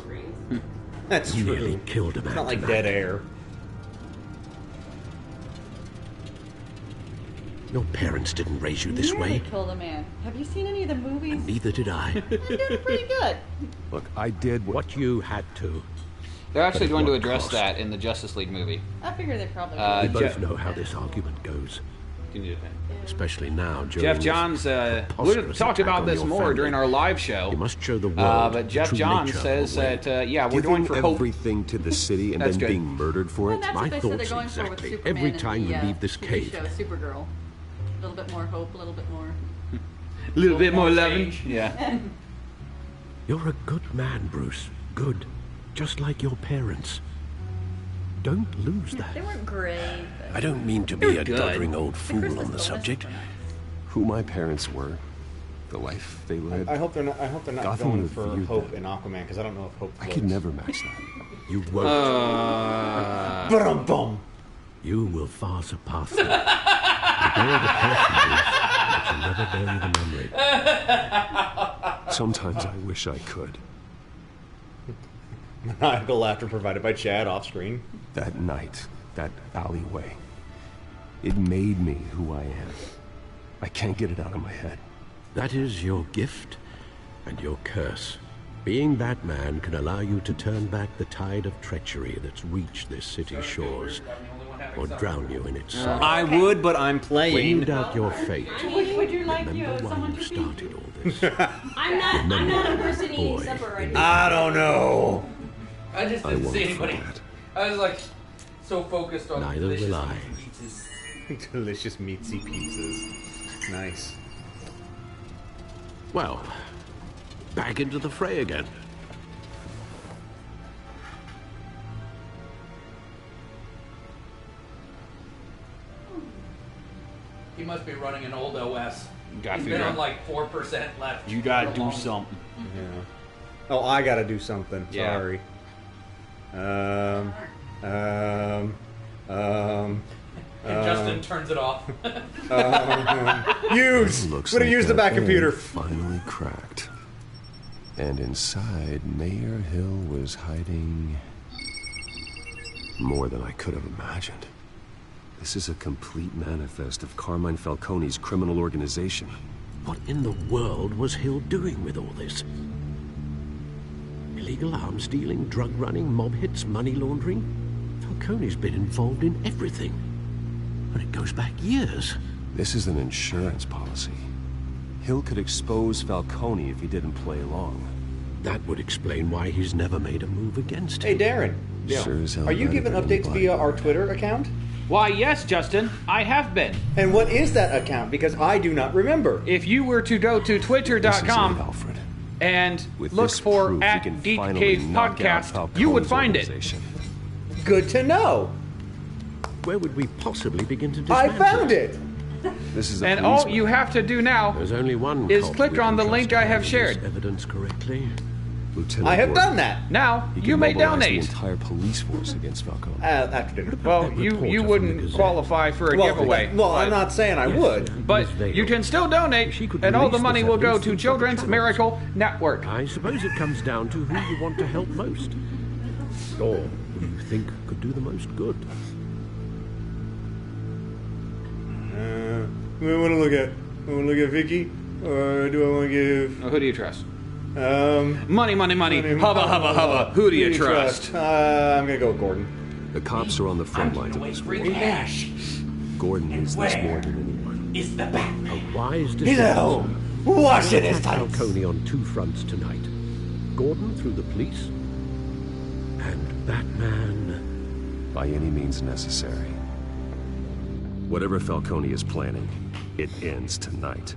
that's You true. nearly killed a man It's not like tonight. dead air. Your parents didn't raise you this Nearly way. killed a man. Have you seen any of the movies? Neither did I. You're doing pretty good. Look, I did what you had to. they're actually But at going to what address cost? that in the Justice League movie. I figure they probably We will. both know how this argument goes. Can you do that? Especially now, during Jeff this Johns, we preposterous talked attack about on this your more family. during our live show. You must show the world but the Jeff true Johns nature of says the way. that, yeah, we're going Giving for hope. everything to the city and That's then good. being murdered for Well, it? that's My what they said they're thoughts going for with exactly. Superman Every and time the, you leave this TV cave. show, Supergirl. A little bit more hope, a little bit more. A little bit more more loving. change. Yeah. You're a good man, Bruce. Good. Just like your parents. Don't lose that. They weren't great. I don't mean to be You're a good. doddering old The fool Christmas on the bonus subject. for nice. Who my parents were, the life they led. I hope they're not. Gotham going would for view Hope that. in Aquaman because I don't know if Hope. I could never match that. You won't. Brum. You will far surpass them. You bear the person, Bruce, but you never bury the memory. Sometimes I wish I could. Maniacal laughter provided by Chad off screen. That night, that alleyway, it made me who I am. I can't get it out of my head. That is your gift and your curse. Being Batman can allow you to turn back the tide of treachery that's reached this city's shores, or drown you in its sorrow. I would, but I'm playing. When you doubt your fate, Would you like like, you know, remember why someone you to be. started all this. I'm not a person eating supper right now. I don't know. I just didn't see anybody. I was like so focused on Neither delicious will I. pizzas. Delicious meatsy pizzas. Nice. Well, back into the fray again. He must be running an old OS. Gotta He's figure been on out- like 4% left. You gotta for do long. something. Yeah. Oh, I gotta do something. Yeah. Sorry. And Justin turns it off. Use! Looks Would have like used the that back computer. egg finally cracked. And inside, Mayor Hill was hiding more than I could have imagined. This is a complete manifest of Carmine Falcone's criminal organization. What in the world was Hill doing with all this? Illegal arms dealing, drug running, mob hits, money laundering? Falcone's been involved in everything. And it goes back years. This is an insurance policy. Hill could expose Falcone if he didn't play along. That would explain why he's never made a move against him. Hey, Darren. Sure as hell Are you better giving than updates anybody. via our Twitter account? Why, yes, Justin, I have been. And what is that account? Because I do not remember. If you were to go to twitter.com This is it, Alfred. and With look this for proof, at we can Geek finally Cave knock out Podcast, you would Falcone's find it. organization. Good to know. Where would we possibly begin to I dismantle found it. This is a And all policeman. you have to do now There's only one is cop click we on can the link trust I have to shared. handle this evidence correctly. Lieutenant I have Gordon. done that. Now, He you can may mobilize donate. the entire police force against Falcone. After dinner. Well, that you reporter from the wouldn't Gazette. qualify for a giveaway. Well, I'm but- not saying I would. But you can still donate, She could and all the release money this will go evidence to through Children's proper Miracle Network. I suppose it comes down to who you want to help most. Or who you think could do the most good. Do I want to look at? I want to look at Vicky, or do I want to give? Who do you trust? Money, money. Hubba, hubba, hubba. Who do you trust? I'm gonna go with Gordon. The cops are on the front lines of this war. Gordon needs this more than anyone. Is the back. A wise He's decision. at home, washing his Attack tights. Falcone on two fronts tonight. Gordon through the police, and Batman. By any means necessary. Whatever Falcone is planning, it ends tonight.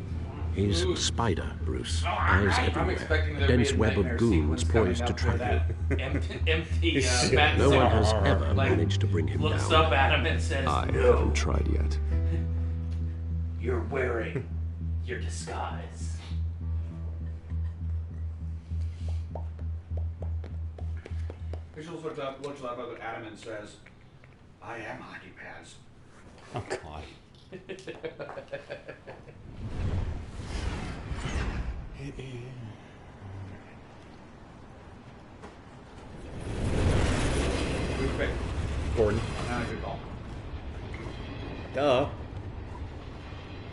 He's Spider, Bruce. Eyes I'm everywhere. expecting A there to be dense a web nightmare of goons sequence coming poised to up where trap him. that empty bat No one has suit, ever like, managed to bring him looks down. up at him and says, I "No, haven't tried yet. you're wearing your disguise." Visuals looks up at Adam and says, I am hockey pads. Oh God. Who's pick? Gordon. Good call. Duh.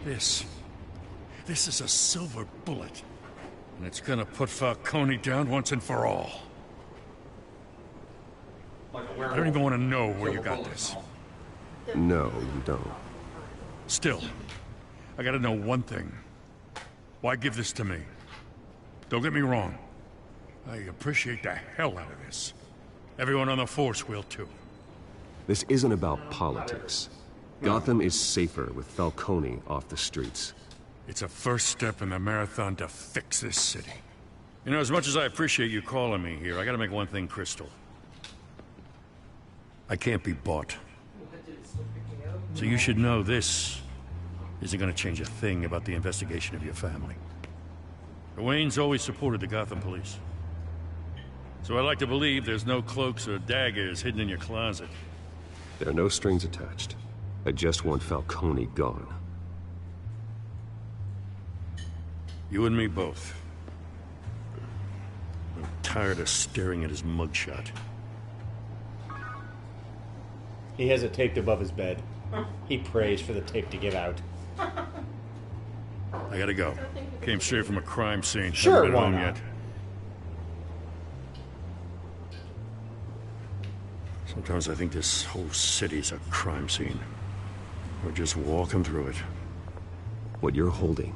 This is a silver bullet. And it's gonna put Falcone down once and for all. Like a I werewolf. don't even want to know where you got this. No, you don't. Still, I gotta know one thing. Why give this to me? Don't get me wrong. I appreciate the hell out of this. Everyone on the force will too. This isn't about politics. Gotham is safer with Falcone off the streets. It's a first step in the marathon to fix this city. You know, as much as I appreciate you calling me here, I gotta make one thing crystal. I can't be bought. So you should know this isn't gonna change a thing about the investigation of your family. The Waynes always supported the Gotham police. So I like to believe there's no cloaks or daggers hidden in your closet. There are no strings attached. I just want Falcone gone. You and me both. I'm tired of staring at his mugshot. He has it taped above his bed. He prays for the tape to get out. I gotta go. Came straight from a crime scene. Sure, Haven't been why home not? yet. Sometimes I think this whole city's a crime scene. We're just walking through it. What you're holding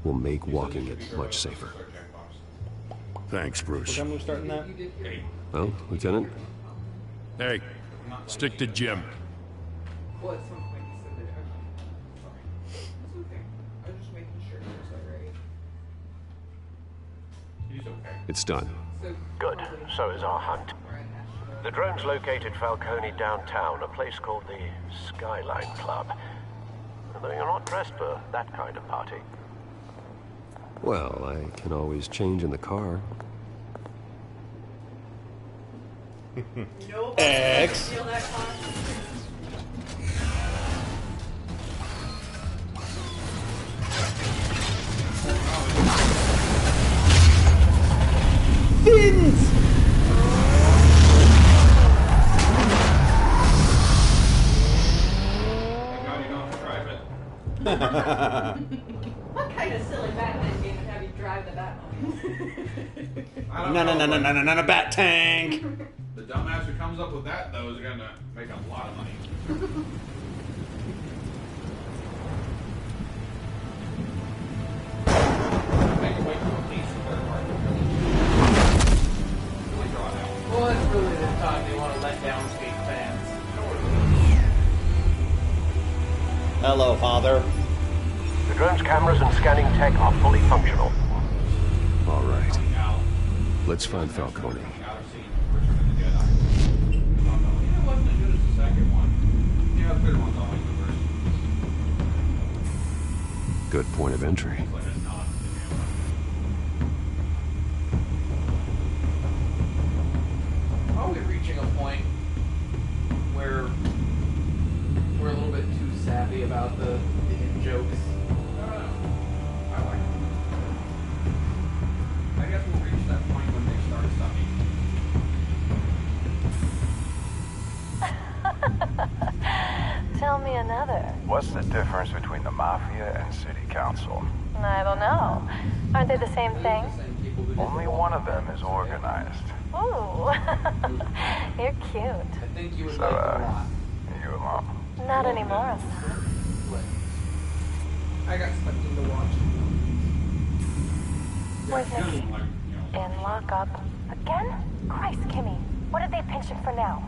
will make walking it much safer. Thanks, Bruce. What time are we starting that? Well, Lieutenant? Hey, stick to Jim. Well, at some point he said that. Sorry. It's okay. I was just making sure it was alright. He's okay. It's done. Good. So is our hunt. The drone's located Falcone downtown, a place called the Skyline Club. Although you're not dressed for that kind of party. Well, I can always change in the car. X. Fins! What kind of silly Batman game would have you drive the Batmobile? No, bat tank. The dumbass who comes up with that, though, is going to make a lot of money. Well, that's really the time they want to let down skate fans. Hello, Father. The drone's cameras and scanning tech are fully functional. All right. Let's find Falcone. Good point of entry. Are we reaching a point where we're a little bit too savvy about the in-jokes? I like it. I guess we'll reach that point when they start sucking. Tell me another. What's the difference between the Mafia and City Council? I don't know. Aren't they the same thing? Only one of them is organized. Ooh. You're cute. I think you would So, like it a lot. you alone? Not anymore. I got something to watch. Where's Nikki? In lockup. Again? Christ, Kimmy. What did they pinch him for now?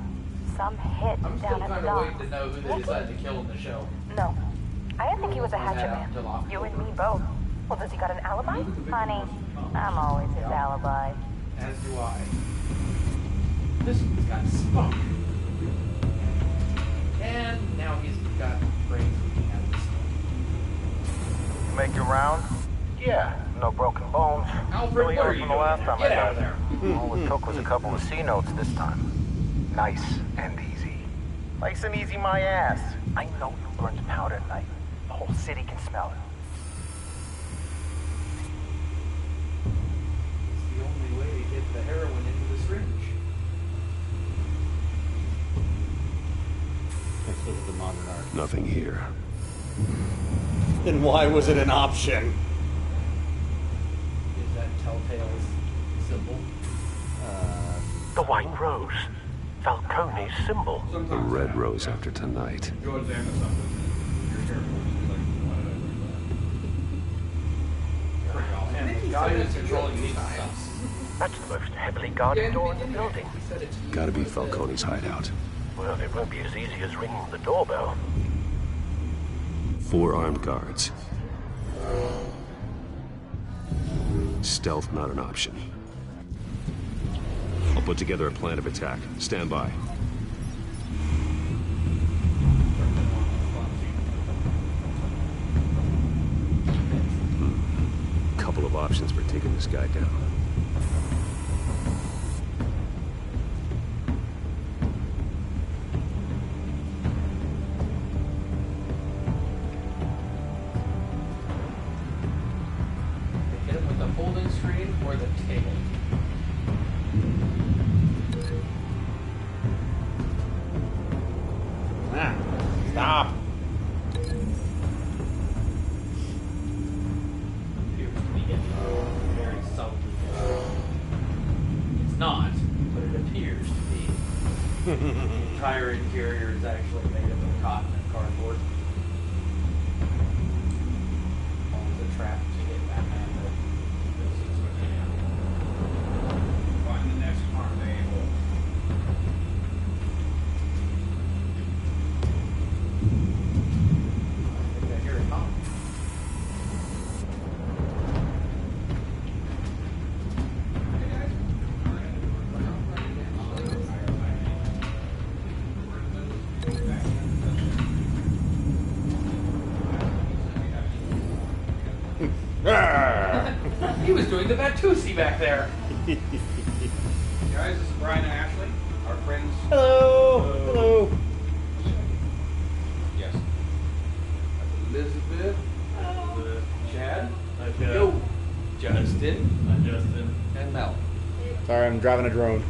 Some hit I'm still down at the kind of dock. waiting to know who they decided to kill in the show. No. I didn't think he was a hatchet man. You and me both. Well, does he got an alibi? Honey, I'm always his alibi. As do I. This one's got spunk. And now he's got brains leaking out of his skull. Make your round? Yeah, no broken bones. Alfred, what are you from doing? the last time Get I out of got there. All it took was a couple of C notes this time. Nice and easy. Nice and easy, my ass. I know you burned powder at night. The whole city can smell it. It's the only way to get the heroin into the syringe. Let's look at the modern art. Nothing here. Then why was it an option? Is that Telltale's symbol? The wine rose. Falcone's symbol. The red rose after tonight. Go examine something. You're careful. And the guy who's controlling these stuff. That's the most heavily guarded door in the building. Gotta be Falcone's hideout. Well, it won't be as easy as ringing the doorbell. 4 armed guards. Stealth not an option. I'll put together a plan of attack. Stand by. Couple of options for taking this guy down. Hit him with the folding screen or the table. Stop. Appears to be getting very salty. It's not, but it appears to be. The entire interior is actually made up of cotton and cardboard. All the trap to get He was doing the Batusi back there. Guys, this is Brian and Ashley, our friends. Hello. Hello. Yes. Elizabeth. Hello. Chad. Yo. Justin. Hi, Justin. And Mel. Sorry, I'm driving a drone.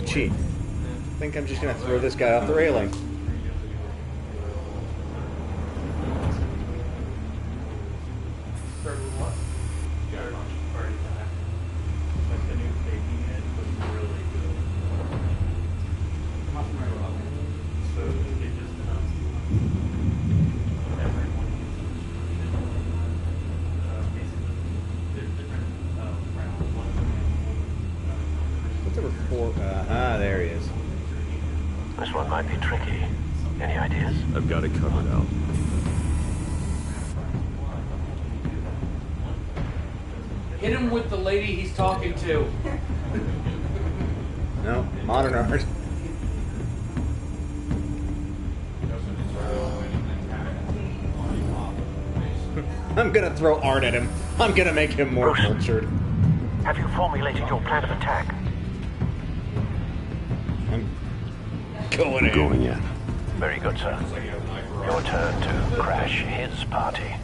Gee, I think I'm just gonna throw this guy off the railing. What's number 4? There he is. This one might be tricky. Any ideas? I've got it covered out. Hit him with the lady he's talking to. No, modern art. I'm gonna throw art at him. I'm gonna make him more cultured. Have you formulated your plan of attack? I'm going in. Going in. Very good, sir. Your turn to crash his party.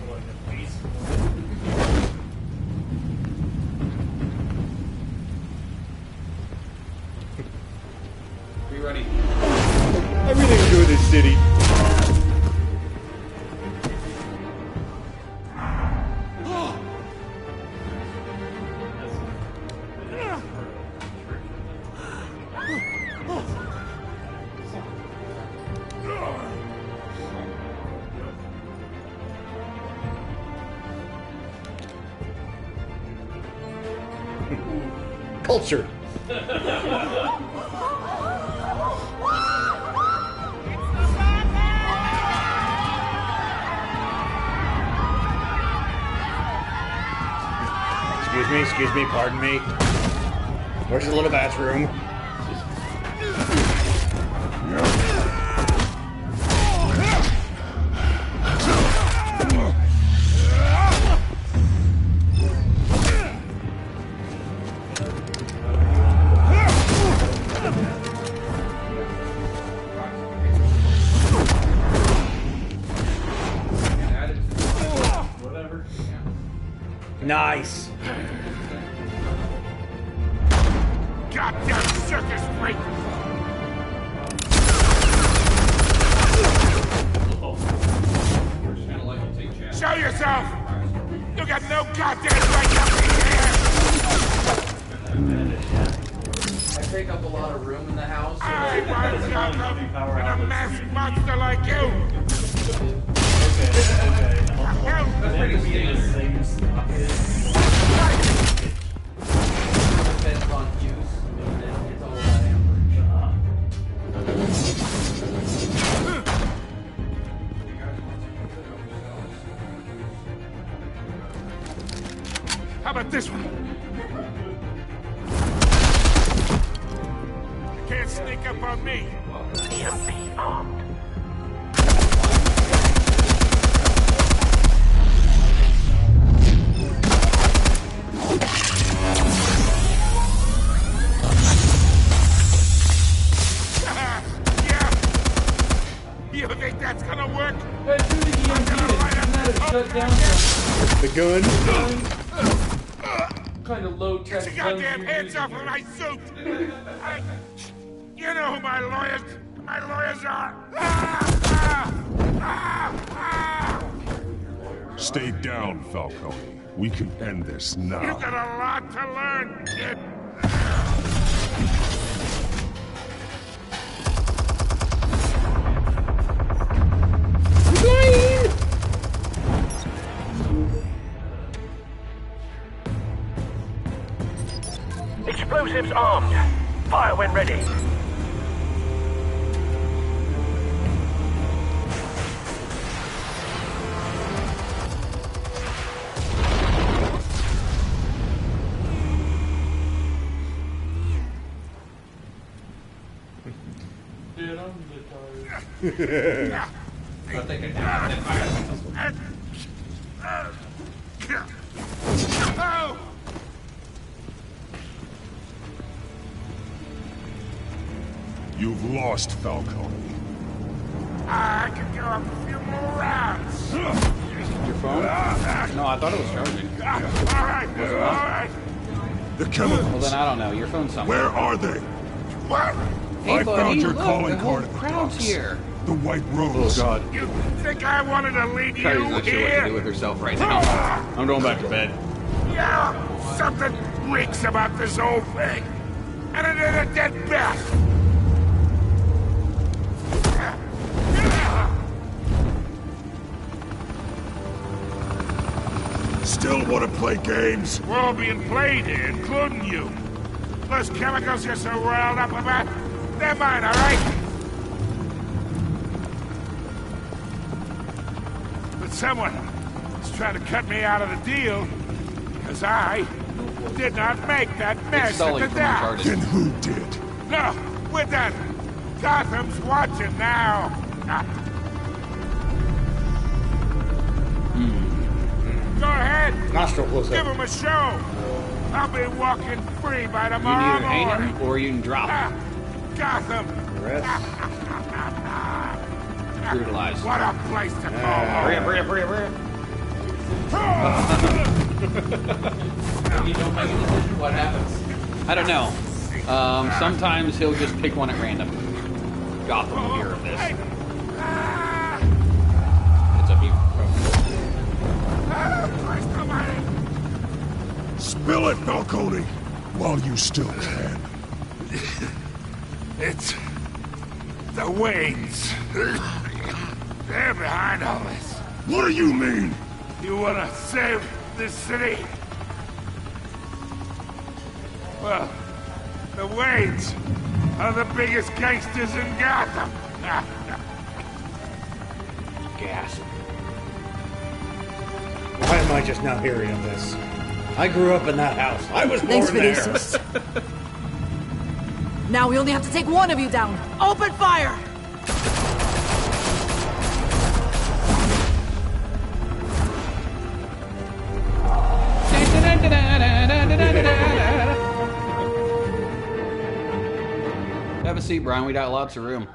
Be ready. I really enjoy this city. Culture. Excuse me, pardon me. Where's the little bathroom? Nice. Goddamn circus freak! Show yourself! You got no goddamn right up I take up a lot of room in the house. So I want Gotham and a masked monster like you! That's pretty standard. Depends on use. It's all about How about this one? You can't sneak up on me. EMP armed. You think that's gonna work? The gun. Kind of low tech. Get your goddamn hands off of my suit! You know who my lawyers are! Stay down, Falcone. We can end this now. You got a lot to learn, kid! Explosives armed. Fire when ready. I'll take it down. You've lost, Falcone. I can go up a few more rounds. Your phone? No, I thought it was charging. All right, all right. The chemicals. Well, then I don't know. Your phone's somewhere. Where are they? What? Hey, I buddy, found your look, calling the whole card at the crowd's docks. here. The White Rose. Oh, God. You think I wanted to leave Carrie's you not sure what to here? do with herself right now. I'm going back to bed. Yeah, something reeks about this whole thing. And it is a dead bat. Still want to play games? We're all being played here, including you. Those chemicals you're so riled up about, they're mine, all right? But someone is trying to cut me out of the deal, because I did not make that mess at the dock. Then who did? No, we're done. Gotham's watching now. Go ahead. Nostril close Give up. him a show. I'll be walking free by You can tomorrow either hang morning. him or you can drop him. Gotham. Brutalized. What a place to call home. Hurry up. You don't make a decision, what happens? I don't know. Sometimes he'll just pick one at random. Gotham will hear of this. It's up to you. Spill it, Falcone, while you still can. It's the Waynes. They're behind all this. What do you mean? You want to save this city? Well, the Waynes are the biggest gangsters in Gotham. Gas. Why am I just now hearing of this? I grew up in that house. I was born Thanks for the there. assist. Now we only have to take one of you down. Open fire! Have a seat, Brian. We got lots of room.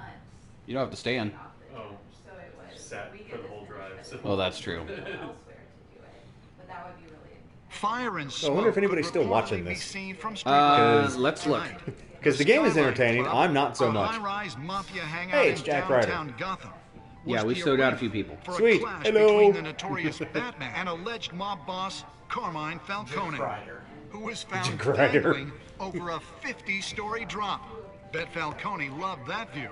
You don't have to stand. Oh, sat for the whole drive. So. Oh, that's true. Fire and I smoke wonder if anybody's could still reportedly watching be this. seen from street level Let's look. tonight. Because the game is Skyline entertaining. Club, I'm not so a much. high-rise mafia hangout Hey, it's in Jack Ryder. downtown Gotham. Yeah, we Was still the got a arena few people. for a Sweet. clash Hello. between the notorious Batman and alleged mob boss Carmine Falcone, who was found Jack Ryder. dangling over a 50-story drop. Bet Falcone loved that view.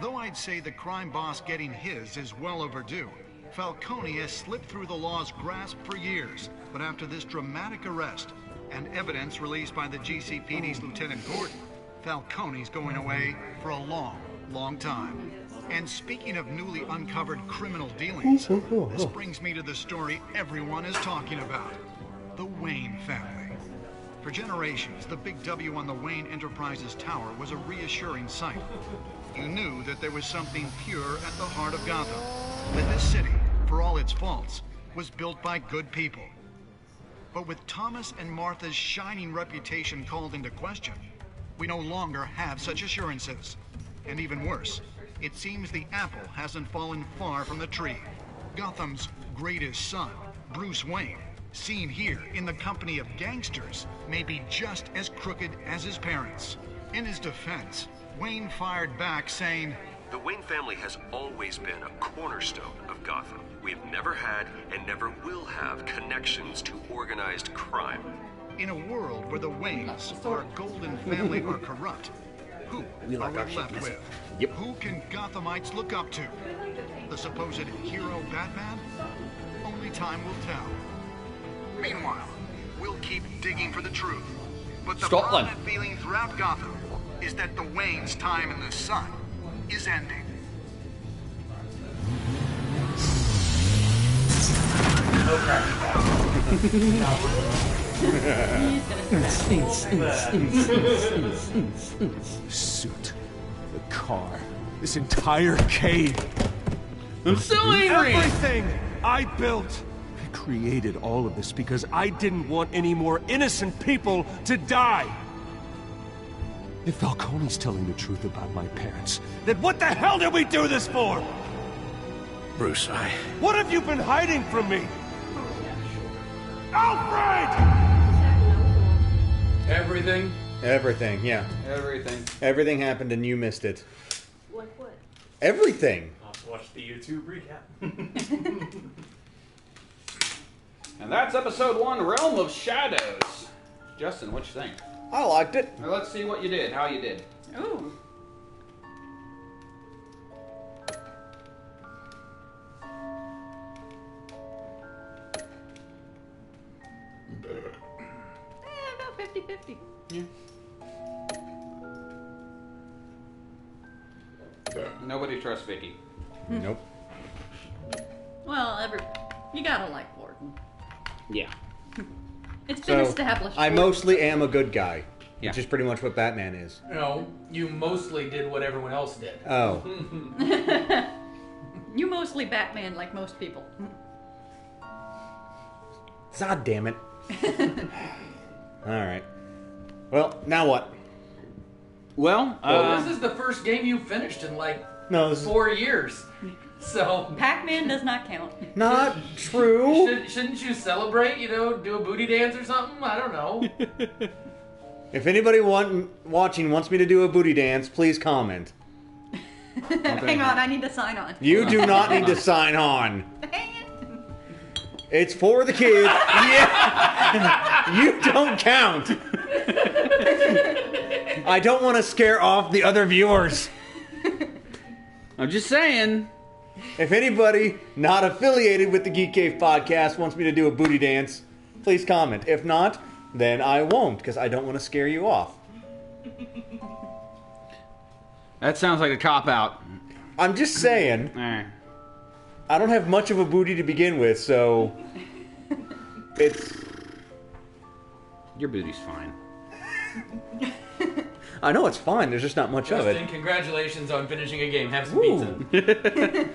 Though I'd say the crime boss getting his is well overdue, Falcone has slipped through the law's grasp for years. But after this dramatic arrest and evidence released by the GCPD's Lieutenant Gordon, Falcone's going away for a long, long time. And speaking of newly uncovered criminal dealings, this brings me to the story everyone is talking about: the Wayne family. For generations, the big W on the Wayne Enterprises Tower was a reassuring sight. You knew that there was something pure at the heart of Gotham, that this city, for all its faults, was built by good people. But with Thomas and Martha's shining reputation called into question, we no longer have such assurances. And even worse, it seems the apple hasn't fallen far from the tree. Gotham's greatest son, Bruce Wayne, seen here in the company of gangsters, may be just as crooked as his parents. In his defense, Wayne fired back saying, "The Wayne family has always been a cornerstone of Gotham. We've never had and never will have connections to organized crime." in a world where the Waynes, our golden family, are corrupt, who are we left with? Yep. Who can Gothamites look up to? The supposed hero Batman? Only time will tell. Meanwhile, we'll keep digging for the truth. But the Scotland. prominent feeling throughout Gotham is that the Waynes' time in the sun is ending. Suit. The car. This entire cave. I'm so angry! Everything I built. I created all of this because I didn't want any more innocent people to die. If Falcone's telling the truth about my parents, then what the hell did we do this for? Bruce, What have you been hiding from me? Alfred! Everything, yeah. Everything. Everything happened and you missed it. Like what? Everything. I'll have to watch the YouTube recap. And that's episode 1, Realm of Shadows. Justin, what you think? I liked it. Now let's see what you did, how you did. Ooh. About 50-50. Yeah. Nobody trusts Vicky. Nope. Well, you gotta like Warden. Yeah. It's been established. I mostly am a good guy, Yeah. which is pretty much what Batman is. No, you mostly did what everyone else did. Oh. You mostly Batman like most people. God damn it. Alright. Well, now what? Well, this is the first game you finished in like No, 4 years. So Pac-Man does not count. Not true. Shouldn't you celebrate? You know, do a booty dance or something? I don't know. If anybody watching wants me to do a booty dance, please comment. Hang on, I need to sign on. You do not need to sign on. It's for the kids. Yeah. You don't count. I don't want to scare off the other viewers. I'm just saying. If anybody not affiliated with the Geek Cave podcast wants me to do a booty dance, please comment. If not, then I won't, because I don't want to scare you off. That sounds like a cop-out. I'm just saying. I don't have much of a booty to begin with, so it's... Your booty's fine. I know it's fine, there's just not much of Justin, it. congratulations on finishing a game. Have some pizza.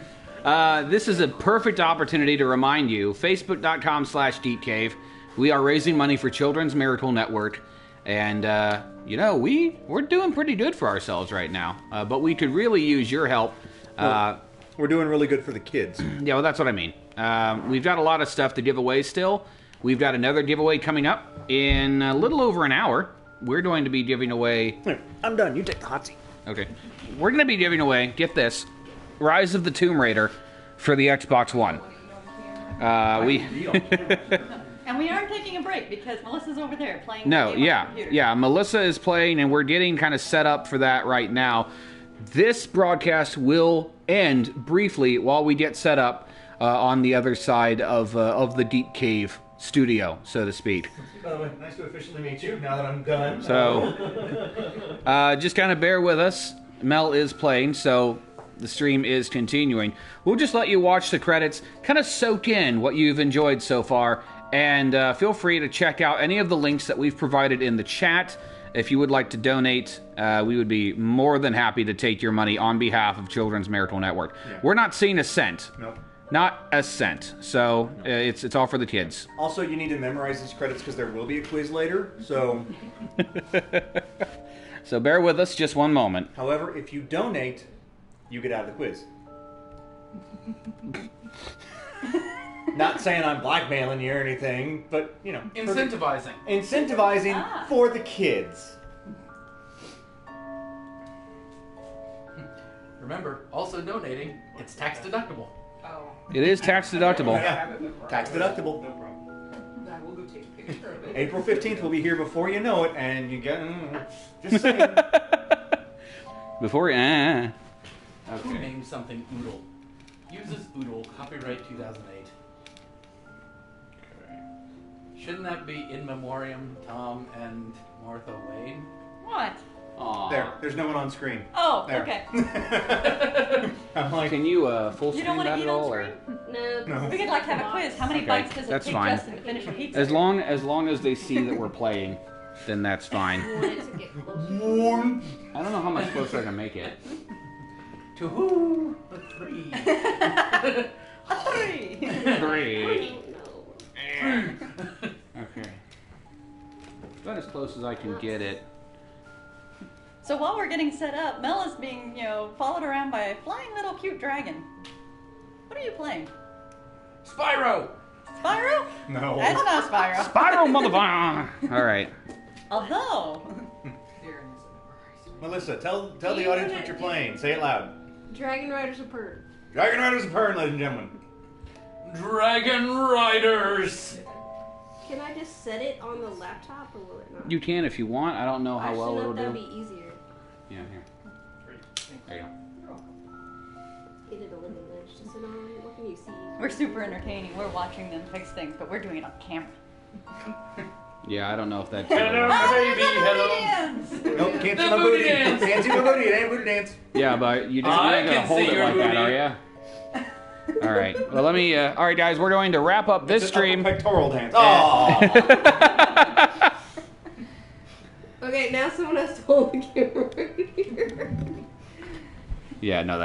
This is a perfect opportunity to remind you, facebook.com/geekcave. We are raising money for Children's Miracle Network. And, you know, we're doing pretty good for ourselves right now. But we could really use your help. We're doing really good for the kids. Yeah, well, that's what I mean. We've got a lot of stuff to give away still. We've got another giveaway coming up in a little over an hour. We're going to be giving away... Here, I'm done. You take the hot seat. Okay. We're going to be giving away, get this, Rise of the Tomb Raider for the Xbox One. And we aren't taking a break because Melissa's over there playing. No, the game on the computer. yeah. Melissa is playing, and we're getting kind of set up for that right now. This broadcast will end briefly while we get set up on the other side of the Geek Cave studio, so to speak. By the way, nice to officially meet you now that I'm done. So, just kind of bear with us. Mel is playing, so the stream is continuing. We'll just let you watch the credits, kind of soak in what you've enjoyed so far, and feel free to check out any of the links that we've provided in the chat. If you would like to donate, we would be more than happy to take your money on behalf of Children's Miracle Network. Yeah. We're not seeing a cent. Nope. Not a cent. So it's all for the kids. Also, you need to memorize these credits because there will be a quiz later, so... So bear with us just one moment. However, if you donate, you get out of the quiz. Not saying I'm blackmailing you or anything, but, you know... Incentivizing. Incentivizing for the kids. Remember, also donating, it's tax deductible. Oh. It is tax deductible. Yeah. Tax deductible. No problem. I will go take a picture of it. April 15th will be here before you know it, and you get... just saying. Before... Who named something Oodle? Uses Oodle, copyright 2008. Okay. Shouldn't that be in memoriam Tom and Martha Wayne? What? Aww. There's no one on screen. Oh, there. okay. I'm like, can you full you screen don't want that to eat at all? on Or? screen? No. We could like have a quiz. How many bites does it that's take fine. Justin to finish a pizza? As long as they see that we're playing, then that's fine. I want it to get closer. I don't know how much closer I can make it. To who? A 3. A 3. 3. Okay. About as close as I can get it. So while we're getting set up, Mel is being, followed around by a flying little cute dragon. What are you playing? Spyro! Spyro? No. That's not Spyro. Spyro, motherfucker! All right. Although... Melissa, tell the audience what you're playing. Say it loud. Dragon Riders of Pern. Dragon Riders of Pern, ladies and gentlemen. Dragon Riders! Can I just set it on the laptop, or will it not? You can if you want. I don't know how well it'll That'd do. be easier. Yeah, here. There you go. Get it a little bit to sit on. What can you see? We're super entertaining. We're watching them fix things, but we're doing it on camera. Yeah, I don't know if that's... Hello, baby, hello. Nope, can't see The my booty booty. dance. Can't see my booty. It ain't booty dance. Yeah, but you just I ain't gonna can hold see it your like that, booty. are ya? All right. Well, let me... all right, guys, we're going to wrap up this stream. Pectoral dance. Oh. Okay, now someone has to hold the camera right here. Yeah, no,